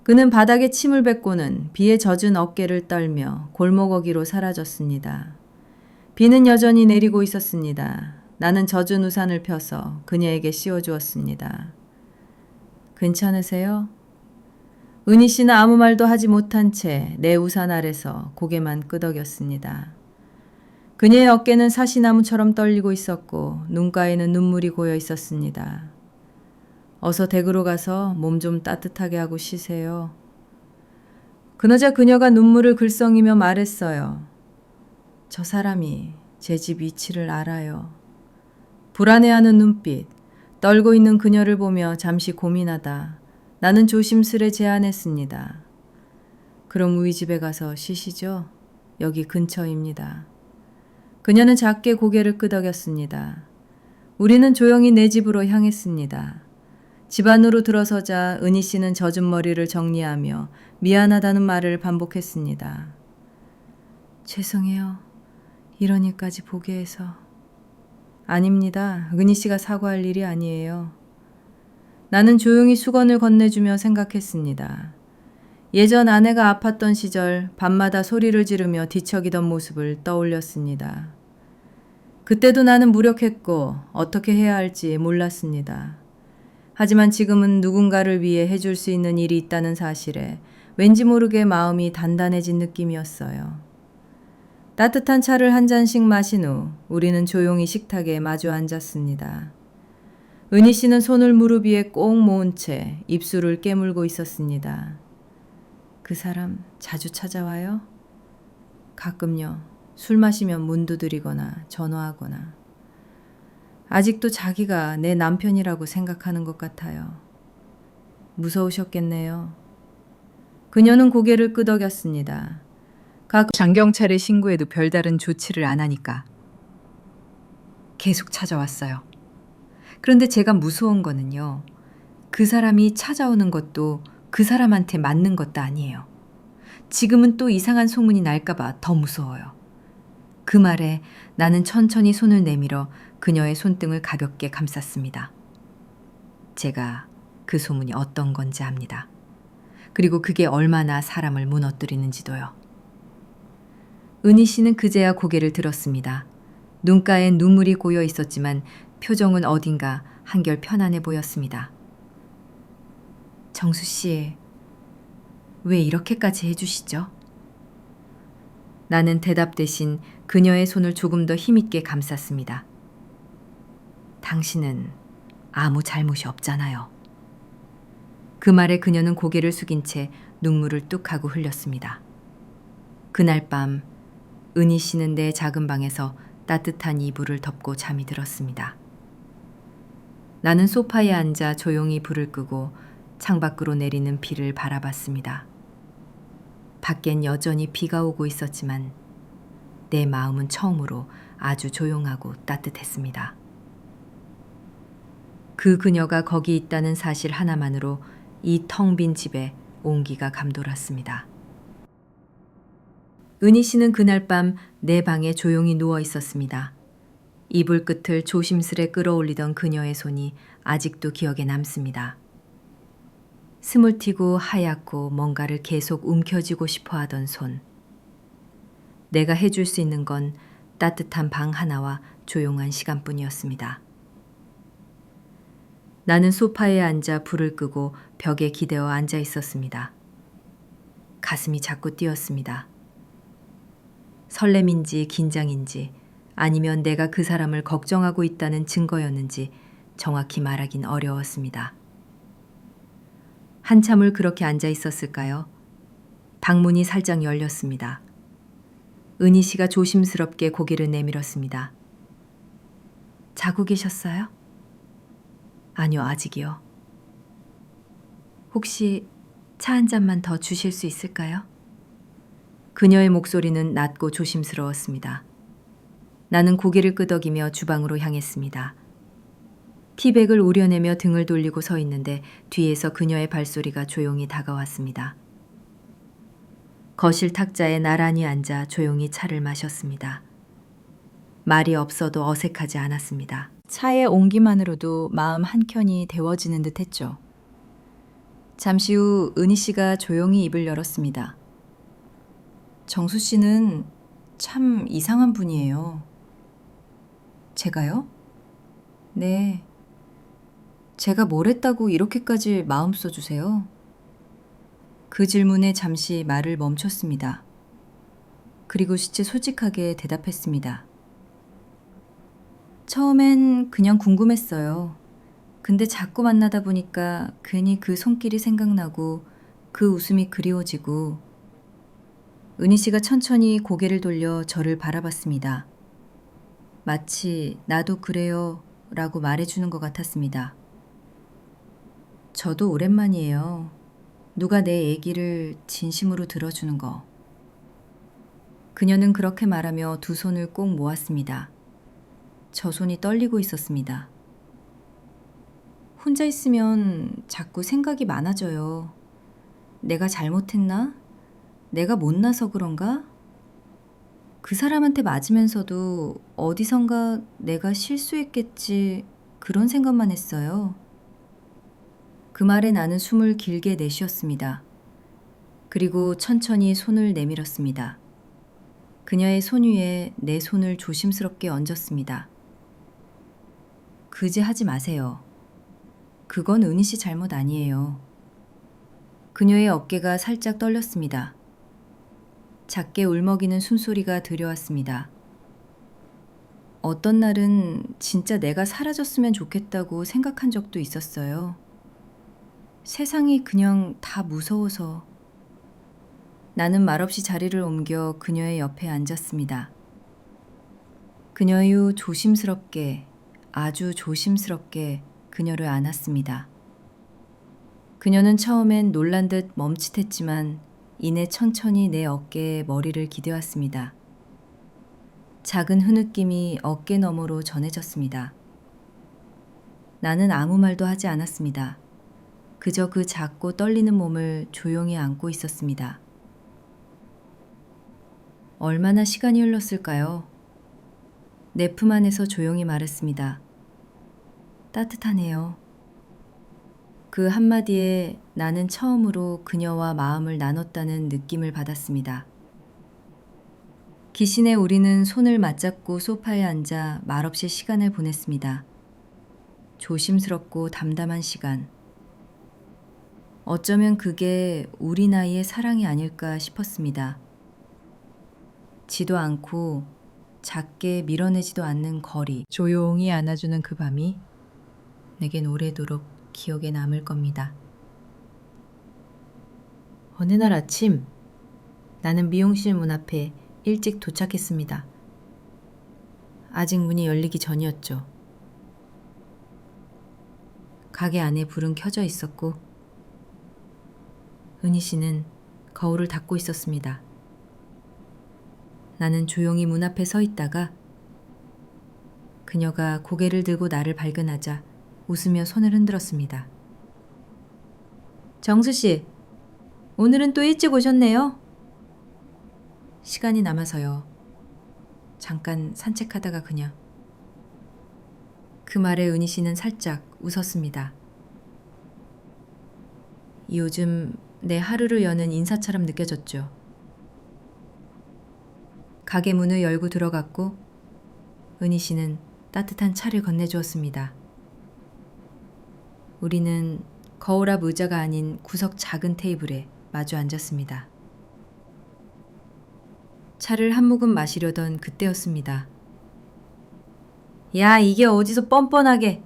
그는 바닥에 침을 뱉고는 비에 젖은 어깨를 떨며 골목어기로 사라졌습니다. 비는 여전히 내리고 있었습니다. 나는 젖은 우산을 펴서 그녀에게 씌워주었습니다. 괜찮으세요? 은희 씨는 아무 말도 하지 못한 채 내 우산 아래서 고개만 끄덕였습니다. 그녀의 어깨는 사시나무처럼 떨리고 있었고 눈가에는 눈물이 고여 있었습니다. 어서 댁으로 가서 몸 좀 따뜻하게 하고 쉬세요. 그러자 그녀가 눈물을 글썽이며 말했어요. 저 사람이 제 집 위치를 알아요. 불안해하는 눈빛, 떨고 있는 그녀를 보며 잠시 고민하다 나는 조심스레 제안했습니다. 그럼 우리 집에 가서 쉬시죠? 여기 근처입니다. 그녀는 작게 고개를 끄덕였습니다. 우리는 조용히 내 집으로 향했습니다. 집 안으로 들어서자 은희 씨는 젖은 머리를 정리하며 미안하다는 말을 반복했습니다. 죄송해요. 이런 일까지 보게 해서. 아닙니다. 은희 씨가 사과할 일이 아니에요. 나는 조용히 수건을 건네주며 생각했습니다. 예전 아내가 아팠던 시절 밤마다 소리를 지르며 뒤척이던 모습을 떠올렸습니다. 그때도 나는 무력했고 어떻게 해야 할지 몰랐습니다. 하지만 지금은 누군가를 위해 해줄 수 있는 일이 있다는 사실에 왠지 모르게 마음이 단단해진 느낌이었어요. 따뜻한 차를 한 잔씩 마신 후 우리는 조용히 식탁에 마주 앉았습니다. 은희 씨는 손을 무릎 위에 꼭 모은 채 입술을 깨물고 있었습니다. 그 사람 자주 찾아와요? 가끔요. 술 마시면 문 두드리거나 전화하거나. 아직도 자기가 내 남편이라고 생각하는 것 같아요. 무서우셨겠네요. 그녀는 고개를 끄덕였습니다. 장경찰에 신고해도 별다른 조치를 안 하니까 계속 찾아왔어요. 그런데 제가 무서운 거는요. 그 사람이 찾아오는 것도 그 사람한테 맞는 것도 아니에요. 지금은 또 이상한 소문이 날까 봐 더 무서워요. 그 말에 나는 천천히 손을 내밀어 그녀의 손등을 가볍게 감쌌습니다. 제가 그 소문이 어떤 건지 압니다. 그리고 그게 얼마나 사람을 무너뜨리는지도요. 은희 씨는 그제야 고개를 들었습니다. 눈가엔 눈물이 고여 있었지만 표정은 어딘가 한결 편안해 보였습니다. 정수 씨, 왜 이렇게까지 해주시죠? 나는 대답 대신 그녀의 손을 조금 더 힘있게 감쌌습니다. 당신은 아무 잘못이 없잖아요. 그 말에 그녀는 고개를 숙인 채 눈물을 뚝 하고 흘렸습니다. 그날 밤 은희 씨는 내 작은 방에서 따뜻한 이불을 덮고 잠이 들었습니다. 나는 소파에 앉아 조용히 불을 끄고 창밖으로 내리는 비를 바라봤습니다. 밖엔 여전히 비가 오고 있었지만 내 마음은 처음으로 아주 조용하고 따뜻했습니다. 그 그녀가 거기 있다는 사실 하나만으로 이 텅 빈 집에 온기가 감돌았습니다. 은희 씨는 그날 밤 내 방에 조용히 누워 있었습니다. 이불 끝을 조심스레 끌어올리던 그녀의 손이 아직도 기억에 남습니다. 스물튀고 하얗고 뭔가를 계속 움켜쥐고 싶어 하던 손. 내가 해줄 수 있는 건 따뜻한 방 하나와 조용한 시간뿐이었습니다. 나는 소파에 앉아 불을 끄고 벽에 기대어 앉아 있었습니다. 가슴이 자꾸 뛰었습니다. 설렘인지 긴장인지 아니면 내가 그 사람을 걱정하고 있다는 증거였는지 정확히 말하긴 어려웠습니다. 한참을 그렇게 앉아 있었을까요? 방문이 살짝 열렸습니다. 은희 씨가 조심스럽게 고개를 내밀었습니다. 자고 계셨어요? 아니요, 아직이요. 혹시 차 한 잔만 더 주실 수 있을까요? 그녀의 목소리는 낮고 조심스러웠습니다. 나는 고개를 끄덕이며 주방으로 향했습니다. 티백을 우려내며 등을 돌리고 서 있는데 뒤에서 그녀의 발소리가 조용히 다가왔습니다. 거실 탁자에 나란히 앉아 조용히 차를 마셨습니다. 말이 없어도 어색하지 않았습니다. 차의 온기만으로도 마음 한켠이 데워지는 듯 했죠. 잠시 후 은희 씨가 조용히 입을 열었습니다. 정수 씨는 참 이상한 분이에요. 제가요? 네. 제가 뭘 했다고 이렇게까지 마음 써주세요? 그 질문에 잠시 말을 멈췄습니다. 그리고 시체 솔직하게 대답했습니다. 처음엔 그냥 궁금했어요. 근데 자꾸 만나다 보니까 괜히 그 손길이 생각나고 그 웃음이 그리워지고. 은희 씨가 천천히 고개를 돌려 저를 바라봤습니다. 마치 나도 그래요 라고 말해주는 것 같았습니다. 저도 오랜만이에요. 누가 내 얘기를 진심으로 들어주는 거. 그녀는 그렇게 말하며 두 손을 꼭 모았습니다. 저 손이 떨리고 있었습니다. 혼자 있으면 자꾸 생각이 많아져요. 내가 잘못했나? 내가 못나서 그런가? 그 사람한테 맞으면서도 어디선가 내가 실수했겠지 그런 생각만 했어요. 그 말에 나는 숨을 길게 내쉬었습니다. 그리고 천천히 손을 내밀었습니다. 그녀의 손 위에 내 손을 조심스럽게 얹었습니다. 그제 하지 마세요. 그건 은희 씨 잘못 아니에요. 그녀의 어깨가 살짝 떨렸습니다. 작게 울먹이는 숨소리가 들려왔습니다. 어떤 날은 진짜 내가 사라졌으면 좋겠다고 생각한 적도 있었어요. 세상이 그냥 다 무서워서. 나는 말없이 자리를 옮겨 그녀의 옆에 앉았습니다. 그녀의 조심스럽게, 아주 조심스럽게 그녀를 안았습니다. 그녀는 처음엔 놀란 듯 멈칫했지만 이내 천천히 내 어깨에 머리를 기대왔습니다. 작은 흐느낌이 어깨 너머로 전해졌습니다. 나는 아무 말도 하지 않았습니다. 그저 그 작고 떨리는 몸을 조용히 안고 있었습니다. 얼마나 시간이 흘렀을까요? 내 품 안에서 조용히 말했습니다. 따뜻하네요. 그 한마디에 나는 처음으로 그녀와 마음을 나눴다는 느낌을 받았습니다. 기신의 우리는 손을 맞잡고 소파에 앉아 말없이 시간을 보냈습니다. 조심스럽고 담담한 시간. 어쩌면 그게 우리 나이의 사랑이 아닐까 싶었습니다. 지도 않고 작게 밀어내지도 않는 거리. 조용히 안아주는 그 밤이 내겐 오래도록 기억에 남을 겁니다. 어느 날 아침 나는 미용실 문 앞에 일찍 도착했습니다. 아직 문이 열리기 전이었죠. 가게 안에 불은 켜져 있었고 은희 씨는 거울을 닦고 있었습니다. 나는 조용히 문 앞에 서 있다가 그녀가 고개를 들고 나를 발견하자 웃으며 손을 흔들었습니다. 정수 씨, 오늘은 또 일찍 오셨네요. 시간이 남아서요. 잠깐 산책하다가 그냥. 그 말에 은희 씨는 살짝 웃었습니다. 요즘 내 하루를 여는 인사처럼 느껴졌죠. 가게 문을 열고 들어갔고 은희 씨는 따뜻한 차를 건네주었습니다. 우리는 거울 앞 의자가 아닌 구석 작은 테이블에 마주 앉았습니다. 차를 한 모금 마시려던 그때였습니다. 야, 이게 어디서 뻔뻔하게.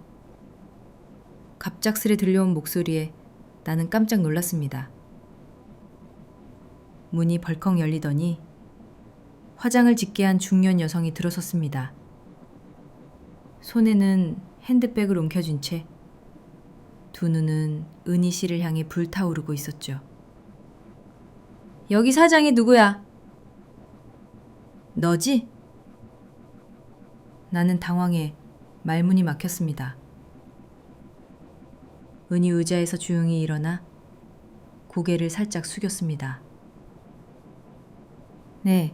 갑작스레 들려온 목소리에 나는 깜짝 놀랐습니다. 문이 벌컥 열리더니 화장을 짙게 한 중년 여성이 들어섰습니다. 손에는 핸드백을 움켜쥔 채 두 눈은 은희 씨를 향해 불타오르고 있었죠. 여기 사장이 누구야? 너지? 나는 당황해 말문이 막혔습니다. 은희 의자에서 조용히 일어나 고개를 살짝 숙였습니다. 네.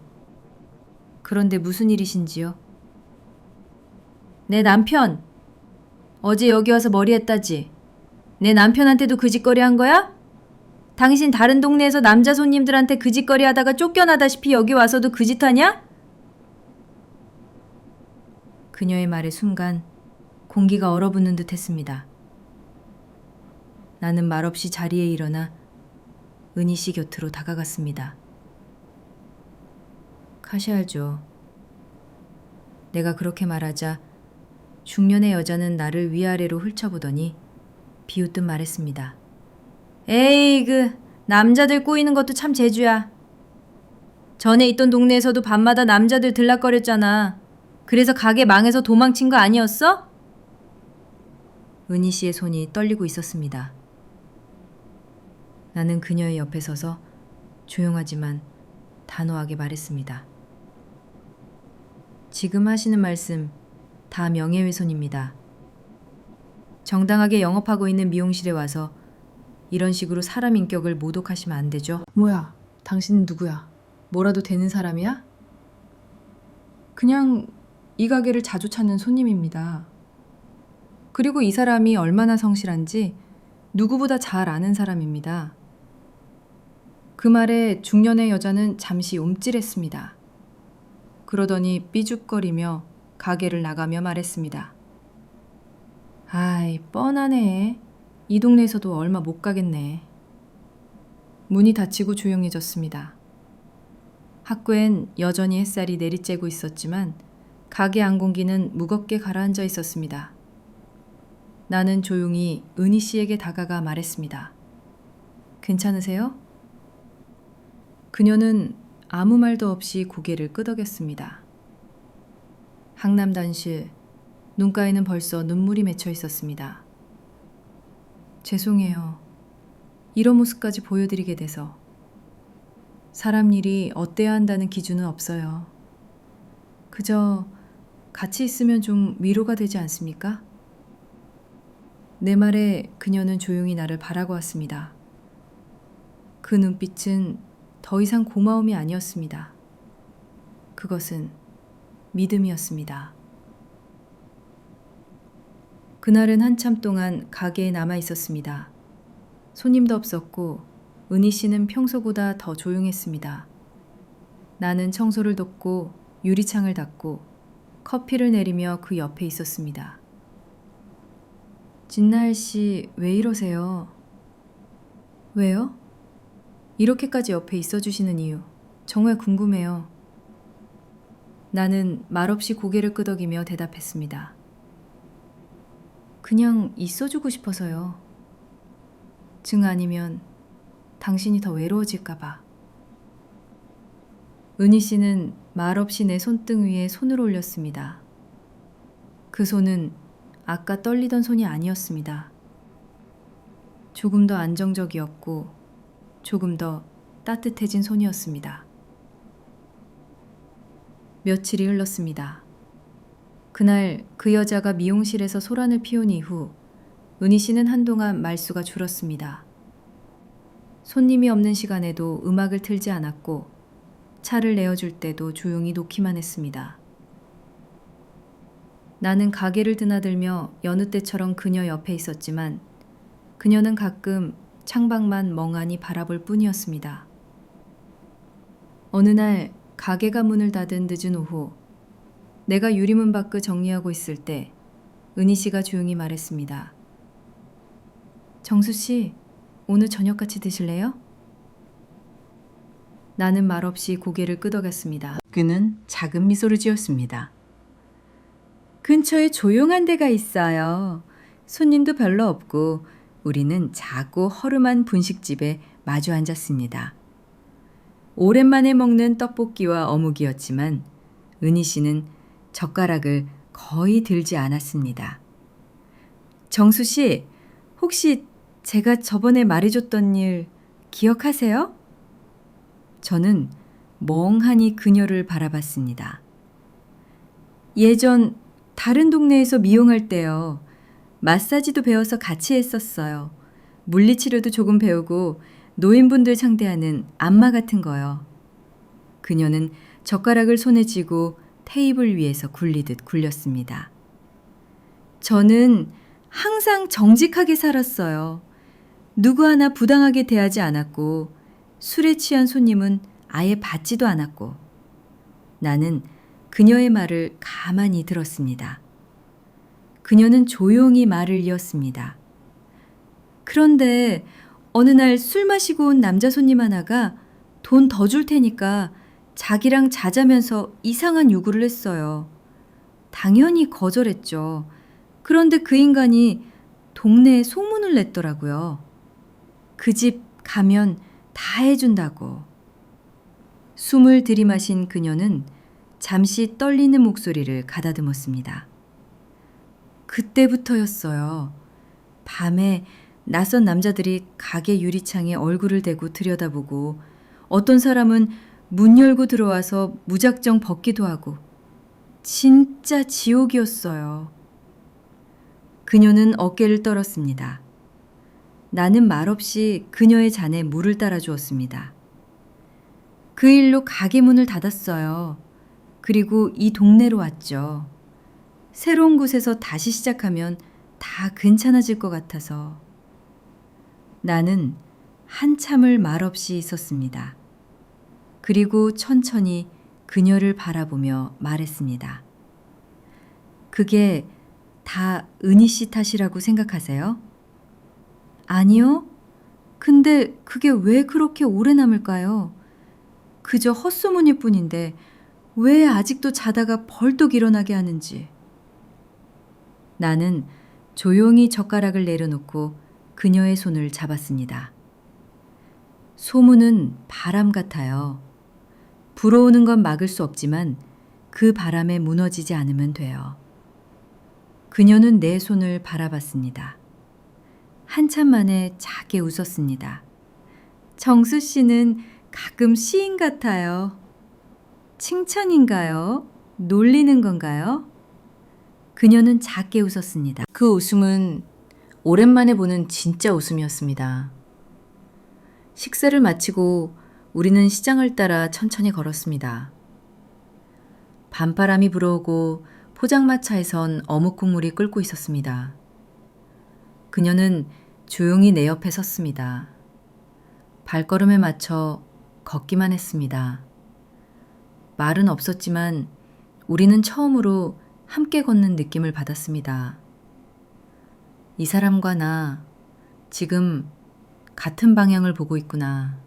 그런데 무슨 일이신지요? 내 남편! 어제 여기 와서 머리 했다지? 내 남편한테도 그 짓거리 한 거야? 당신 다른 동네에서 남자 손님들한테 그 짓거리 하다가 쫓겨나다시피 여기 와서도 그 짓 하냐? 그녀의 말에 순간 공기가 얼어붙는 듯 했습니다. 나는 말없이 자리에 일어나 은희 씨 곁으로 다가갔습니다. 카시알죠. 내가 그렇게 말하자 중년의 여자는 나를 위아래로 훑어보더니 비웃듯 말했습니다. 에이, 남자들 꼬이는 것도 참 재주야. 전에 있던 동네에서도 밤마다 남자들 들락거렸잖아. 그래서 가게 망해서 도망친 거 아니었어? 은희 씨의 손이 떨리고 있었습니다. 나는 그녀의 옆에 서서 조용하지만 단호하게 말했습니다. 지금 하시는 말씀 다 명예훼손입니다. 정당하게 영업하고 있는 미용실에 와서 이런 식으로 사람 인격을 모독하시면 안 되죠. 뭐야, 당신은 누구야? 뭐라도 되는 사람이야? 그냥 이 가게를 자주 찾는 손님입니다. 그리고 이 사람이 얼마나 성실한지 누구보다 잘 아는 사람입니다. 그 말에 중년의 여자는 잠시 움찔했습니다. 그러더니 삐죽거리며 가게를 나가며 말했습니다. 아이, 뻔하네. 이 동네에서도 얼마 못 가겠네. 문이 닫히고 조용해졌습니다. 학교엔 여전히 햇살이 내리쬐고 있었지만 가게 안공기는 무겁게 가라앉아 있었습니다. 나는 조용히 은희 씨에게 다가가 말했습니다. 괜찮으세요? 그녀는 아무 말도 없이 고개를 끄덕였습니다. 항남단실, 눈가에는 벌써 눈물이 맺혀 있었습니다. 죄송해요. 이런 모습까지 보여드리게 돼서. 사람 일이 어때야 한다는 기준은 없어요. 그저 같이 있으면 좀 위로가 되지 않습니까? 내 말에 그녀는 조용히 나를 바라고 왔습니다. 그 눈빛은 더 이상 고마움이 아니었습니다. 그것은 믿음이었습니다. 그날은 한참 동안 가게에 남아 있었습니다. 손님도 없었고 은희 씨는 평소보다 더 조용했습니다. 나는 청소를 돕고 유리창을 닫고 커피를 내리며 그 옆에 있었습니다. 진나엘 씨, 왜 이러세요? 왜요? 이렇게까지 옆에 있어주시는 이유 정말 궁금해요. 나는 말없이 고개를 끄덕이며 대답했습니다. 그냥 있어주고 싶어서요. 증 아니면 당신이 더 외로워질까봐. 은희 씨는 말없이 내 손등 위에 손을 올렸습니다. 그 손은 아까 떨리던 손이 아니었습니다. 조금 더 안정적이었고 조금 더 따뜻해진 손이었습니다. 며칠이 흘렀습니다. 그날 그 여자가 미용실에서 소란을 피운 이후 은희 씨는 한동안 말수가 줄었습니다. 손님이 없는 시간에도 음악을 틀지 않았고 차를 내어줄 때도 조용히 놓기만 했습니다. 나는 가게를 드나들며 여느 때처럼 그녀 옆에 있었지만 그녀는 가끔 창밖만 멍하니 바라볼 뿐이었습니다. 어느 날 가게가 문을 닫은 늦은 오후 내가 유리문 밖을 정리하고 있을 때 은희 씨가 조용히 말했습니다. 정수 씨, 오늘 저녁 같이 드실래요? 나는 말없이 고개를 끄덕였습니다. 그는 작은 미소를 지었습니다. 근처에 조용한 데가 있어요. 손님도 별로 없고 우리는 작고 허름한 분식집에 마주 앉았습니다. 오랜만에 먹는 떡볶이와 어묵이었지만 은희 씨는 젓가락을 거의 들지 않았습니다. 정수 씨, 혹시 제가 저번에 말해줬던 일 기억하세요? 저는 멍하니 그녀를 바라봤습니다. 예전 다른 동네에서 미용할 때요. 마사지도 배워서 같이 했었어요. 물리치료도 조금 배우고 노인분들 상대하는 안마 같은 거요. 그녀는 젓가락을 손에 쥐고 테이블 위에서 굴리듯 굴렸습니다. 저는 항상 정직하게 살았어요. 누구 하나 부당하게 대하지 않았고 술에 취한 손님은 아예 받지도 않았고 나는 그녀의 말을 가만히 들었습니다. 그녀는 조용히 말을 이었습니다. 그런데 어느 날 술 마시고 온 남자 손님 하나가 돈 더 줄 테니까 자기랑 자자면서 이상한 요구를 했어요. 당연히 거절했죠. 그런데 그 인간이 동네에 소문을 냈더라고요. 그 집 가면 다 해준다고. 숨을 들이마신 그녀는 잠시 떨리는 목소리를 가다듬었습니다. 그때부터였어요. 밤에 낯선 남자들이 가게 유리창에 얼굴을 대고 들여다보고 어떤 사람은 문 열고 들어와서 무작정 벗기도 하고 진짜 지옥이었어요. 그녀는 어깨를 떨었습니다. 나는 말없이 그녀의 잔에 물을 따라 주었습니다. 그 일로 가게 문을 닫았어요. 그리고 이 동네로 왔죠. 새로운 곳에서 다시 시작하면 다 괜찮아질 것 같아서. 나는 한참을 말없이 있었습니다. 그리고 천천히 그녀를 바라보며 말했습니다. 그게 다 은희 씨 탓이라고 생각하세요? 아니요. 근데 그게 왜 그렇게 오래 남을까요? 그저 헛소문일 뿐인데 왜 아직도 자다가 벌떡 일어나게 하는지. 나는 조용히 젓가락을 내려놓고 그녀의 손을 잡았습니다. 소문은 바람 같아요. 불어오는 건 막을 수 없지만 그 바람에 무너지지 않으면 돼요. 그녀는 내 손을 바라봤습니다. 한참 만에 작게 웃었습니다. 정수 씨는 가끔 시인 같아요. 칭찬인가요? 놀리는 건가요? 그녀는 작게 웃었습니다. 그 웃음은 오랜만에 보는 진짜 웃음이었습니다. 식사를 마치고 우리는 시장을 따라 천천히 걸었습니다. 밤바람이 불어오고 포장마차에선 어묵 국물이 끓고 있었습니다. 그녀는 조용히 내 옆에 섰습니다. 발걸음에 맞춰 걷기만 했습니다. 말은 없었지만 우리는 처음으로 함께 걷는 느낌을 받았습니다. 이 사람과 나 지금 같은 방향을 보고 있구나.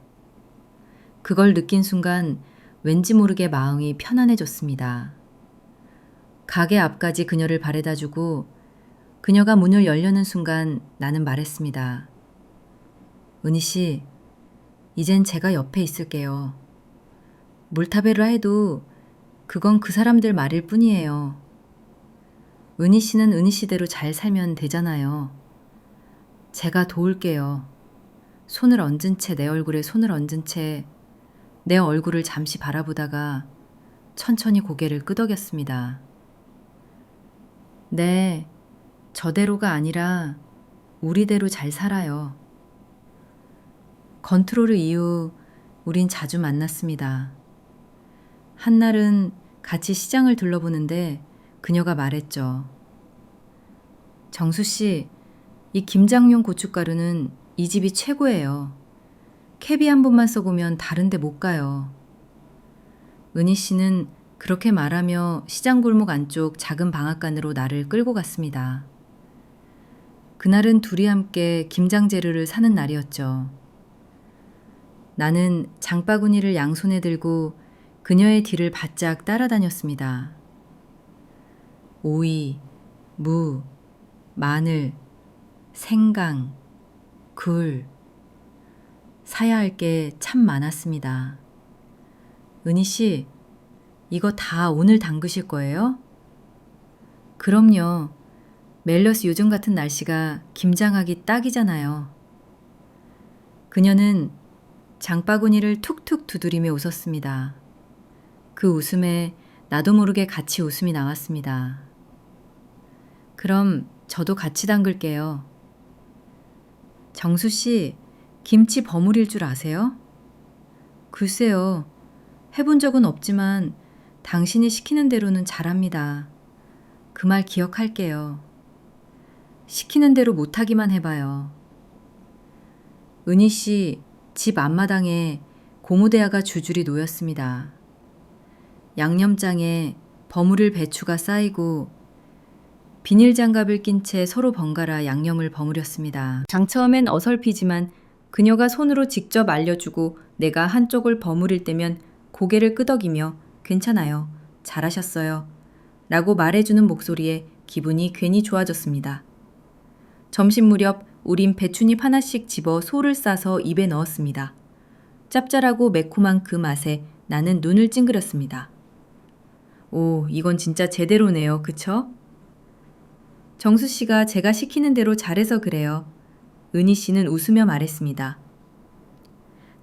그걸 느낀 순간 왠지 모르게 마음이 편안해졌습니다. 가게 앞까지 그녀를 바래다 주고 그녀가 문을 열려는 순간 나는 말했습니다. 은희 씨, 이젠 제가 옆에 있을게요. 물타배를 해도 그건 그 사람들 말일 뿐이에요. 은희 씨는 은희 씨대로 잘 살면 되잖아요. 제가 도울게요. 손을 얹은 채 내 얼굴에 손을 얹은 채 내 얼굴을 잠시 바라보다가 천천히 고개를 끄덕였습니다. 네, 저대로가 아니라 우리대로 잘 살아요. 건트롤 이후 우린 자주 만났습니다. 한날은 같이 시장을 둘러보는데 그녀가 말했죠. 정수 씨, 이 김장용 고춧가루는 이 집이 최고예요. 캐비 한 번만 써보면 다른 데 못 가요. 은희 씨는 그렇게 말하며 시장 골목 안쪽 작은 방앗간으로 나를 끌고 갔습니다. 그날은 둘이 함께 김장 재료를 사는 날이었죠. 나는 장바구니를 양손에 들고 그녀의 뒤를 바짝 따라다녔습니다. 오이, 무, 마늘, 생강, 굴, 사야 할 게 참 많았습니다. 은희 씨, 이거 다 오늘 담그실 거예요? 그럼요. 멜러스 요즘 같은 날씨가 김장하기 딱이잖아요. 그녀는 장바구니를 툭툭 두드리며 웃었습니다. 그 웃음에 나도 모르게 같이 웃음이 나왔습니다. 그럼 저도 같이 담글게요. 정수 씨, 김치 버무릴 줄 아세요? 글쎄요. 해본 적은 없지만 당신이 시키는 대로는 잘합니다. 그 말 기억할게요. 시키는 대로 못하기만 해봐요. 은희 씨 집 앞마당에 고무대야가 줄줄이 놓였습니다. 양념장에 버무릴 배추가 쌓이고 비닐 장갑을 낀 채 서로 번갈아 양념을 버무렸습니다. 장처음엔 어설피지만 그녀가 손으로 직접 알려주고 내가 한쪽을 버무릴 때면 고개를 끄덕이며 괜찮아요. 잘하셨어요. 라고 말해주는 목소리에 기분이 괜히 좋아졌습니다. 점심 무렵 우린 배춧잎 하나씩 집어 소를 싸서 입에 넣었습니다. 짭짤하고 매콤한 그 맛에 나는 눈을 찡그렸습니다. 오, 이건 진짜 제대로네요. 그쵸? 정수 씨가 제가 시키는 대로 잘해서 그래요. 은희 씨는 웃으며 말했습니다.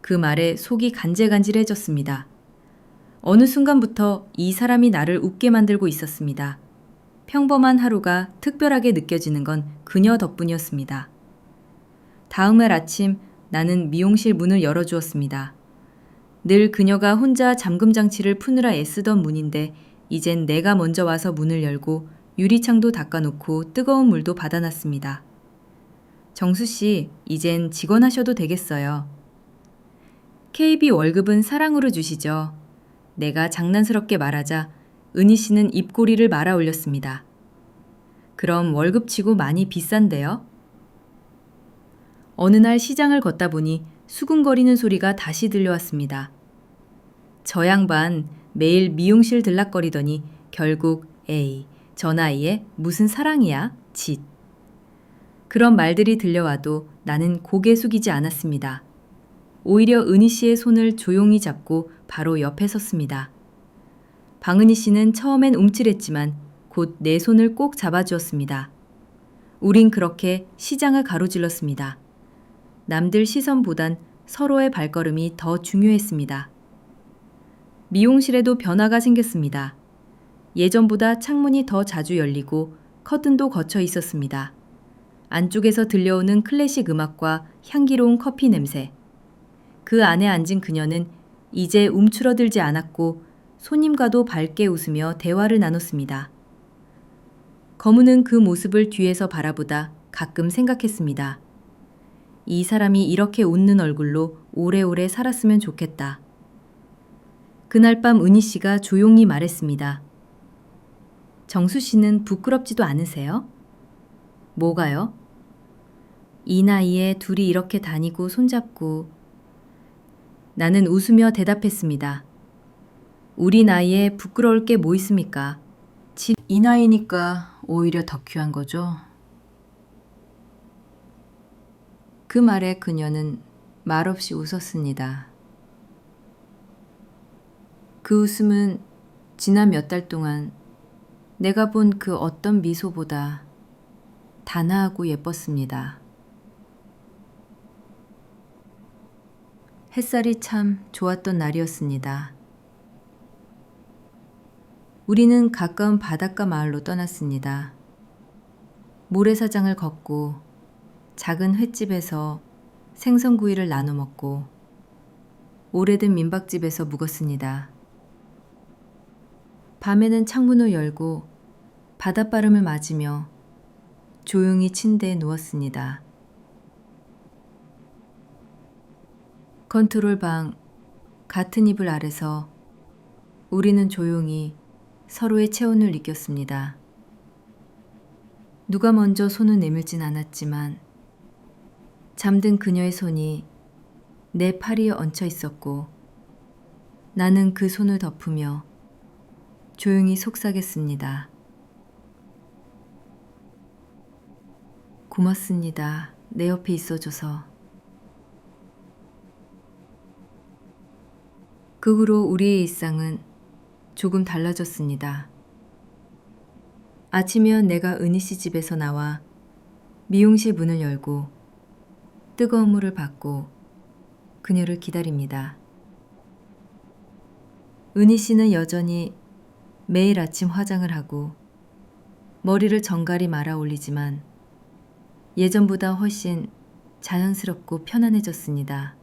그 말에 속이 간질간질해졌습니다. 어느 순간부터 이 사람이 나를 웃게 만들고 있었습니다. 평범한 하루가 특별하게 느껴지는 건 그녀 덕분이었습니다. 다음날 아침 나는 미용실 문을 열어주었습니다. 늘 그녀가 혼자 잠금 장치를 푸느라 애쓰던 문인데 이젠 내가 먼저 와서 문을 열고 유리창도 닦아놓고 뜨거운 물도 받아놨습니다. 정수 씨, 이젠 직원 하셔도 되겠어요. KB 월급은 사랑으로 주시죠. 내가 장난스럽게 말하자 은희 씨는 입꼬리를 말아 올렸습니다. 그럼 월급치고 많이 비싼데요? 어느 날 시장을 걷다 보니 수군거리는 소리가 다시 들려왔습니다. 저 양반 매일 미용실 들락거리더니 결국 에이, 저 나이에 무슨 사랑이야? 짓. 그런 말들이 들려와도 나는 고개 숙이지 않았습니다. 오히려 은희 씨의 손을 조용히 잡고 바로 옆에 섰습니다. 방은희 씨는 처음엔 움찔했지만 곧 내 손을 꼭 잡아주었습니다. 우린 그렇게 시장을 가로질렀습니다. 남들 시선보단 서로의 발걸음이 더 중요했습니다. 미용실에도 변화가 생겼습니다. 예전보다 창문이 더 자주 열리고 커튼도 걷혀 있었습니다. 안쪽에서 들려오는 클래식 음악과 향기로운 커피 냄새. 그 안에 앉은 그녀는 이제 움츠러들지 않았고 손님과도 밝게 웃으며 대화를 나눴습니다. 거무는 그 모습을 뒤에서 바라보다 가끔 생각했습니다. 이 사람이 이렇게 웃는 얼굴로 오래오래 살았으면 좋겠다. 그날 밤 은희 씨가 조용히 말했습니다. 정수 씨는 부끄럽지도 않으세요? 뭐가요? 이 나이에 둘이 이렇게 다니고 손잡고. 나는 웃으며 대답했습니다. 우리 나이에 부끄러울 게 뭐 있습니까? 이 나이니까 오히려 더 귀한 거죠. 그 말에 그녀는 말없이 웃었습니다. 그 웃음은 지난 몇 달 동안 내가 본 그 어떤 미소보다 단아하고 예뻤습니다. 햇살이 참 좋았던 날이었습니다. 우리는 가까운 바닷가 마을로 떠났습니다. 모래사장을 걷고 작은 횟집에서 생선구이를 나눠 먹고 오래된 민박집에서 묵었습니다. 밤에는 창문을 열고 바닷바람을 맞으며 조용히 침대에 누웠습니다. 컨트롤방 같은 이불 아래서 우리는 조용히 서로의 체온을 느꼈습니다. 누가 먼저 손을 내밀진 않았지만 잠든 그녀의 손이 내 팔 위에 얹혀 있었고 나는 그 손을 덮으며 조용히 속삭였습니다. 고맙습니다. 내 옆에 있어줘서. 그 후로 우리의 일상은 조금 달라졌습니다. 아침이면 내가 은희 씨 집에서 나와 미용실 문을 열고 뜨거운 물을 받고 그녀를 기다립니다. 은희 씨는 여전히 매일 아침 화장을 하고 머리를 정갈이 말아 올리지만 예전보다 훨씬 자연스럽고 편안해졌습니다.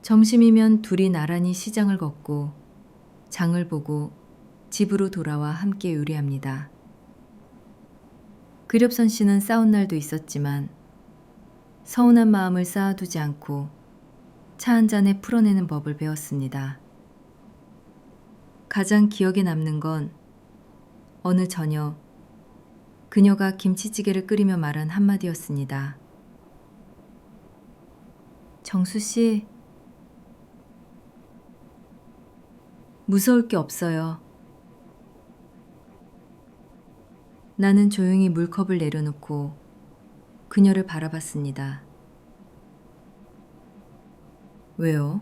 점심이면 둘이 나란히 시장을 걷고 장을 보고 집으로 돌아와 함께 요리합니다. 그렵선 씨는 싸운 날도 있었지만 서운한 마음을 쌓아두지 않고 차 한 잔에 풀어내는 법을 배웠습니다. 가장 기억에 남는 건 어느 저녁 그녀가 김치찌개를 끓이며 말한 한마디였습니다. 정수 씨, 무서울 게 없어요. 나는 조용히 물컵을 내려놓고 그녀를 바라봤습니다. 왜요?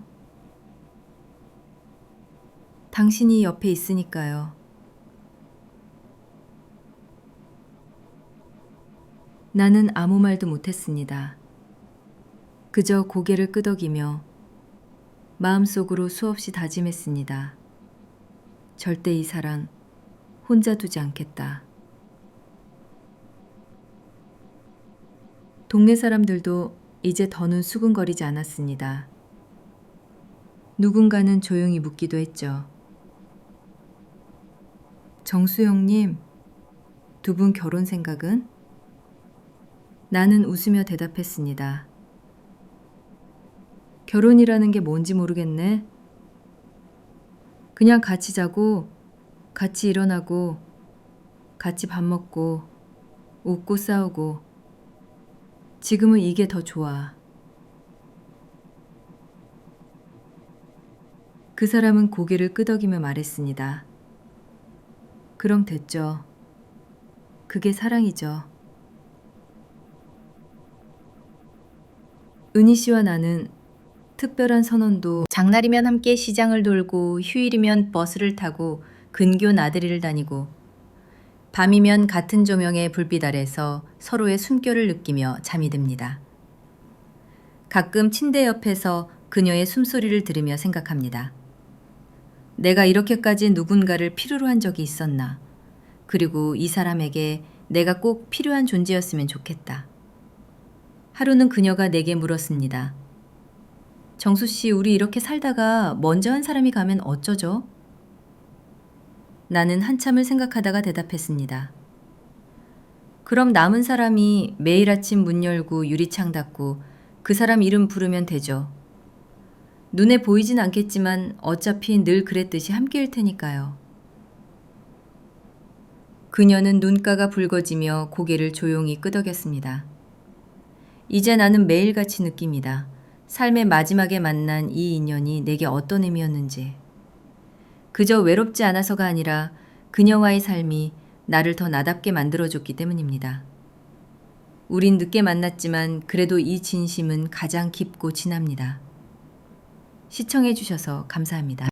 당신이 옆에 있으니까요. 나는 아무 말도 못했습니다. 그저 고개를 끄덕이며 마음속으로 수없이 다짐했습니다. 절대 이 사랑 혼자 두지 않겠다. 동네 사람들도 이제 더는 수군거리지 않았습니다. 누군가는 조용히 묻기도 했죠. 정수영님, 두 분 결혼 생각은? 나는 웃으며 대답했습니다. 결혼이라는 게 뭔지 모르겠네. 그냥 같이 자고, 같이 일어나고, 같이 밥 먹고, 웃고 싸우고, 지금은 이게 더 좋아. 그 사람은 고개를 끄덕이며 말했습니다. 그럼 됐죠. 그게 사랑이죠. 은희 씨와 나는 특별한 선언도 장날이면 함께 시장을 돌고 휴일이면 버스를 타고 근교 나들이를 다니고 밤이면 같은 조명의 불빛 아래서 서로의 숨결을 느끼며 잠이 듭니다. 가끔 침대 옆에서 그녀의 숨소리를 들으며 생각합니다. 내가 이렇게까지 누군가를 필요로 한 적이 있었나? 그리고 이 사람에게 내가 꼭 필요한 존재였으면 좋겠다. 하루는 그녀가 내게 물었습니다. 정수 씨, 우리 이렇게 살다가 먼저 한 사람이 가면 어쩌죠? 나는 한참을 생각하다가 대답했습니다. 그럼 남은 사람이 매일 아침 문 열고 유리창 닫고 그 사람 이름 부르면 되죠. 눈에 보이진 않겠지만 어차피 늘 그랬듯이 함께일 테니까요. 그녀는 눈가가 붉어지며 고개를 조용히 끄덕였습니다. 이제 나는 매일같이 느낍니다. 삶의 마지막에 만난 이 인연이 내게 어떤 의미였는지. 그저 외롭지 않아서가 아니라 그녀와의 삶이 나를 더 나답게 만들어줬기 때문입니다. 우린 늦게 만났지만 그래도 이 진심은 가장 깊고 진합니다. 시청해주셔서 감사합니다.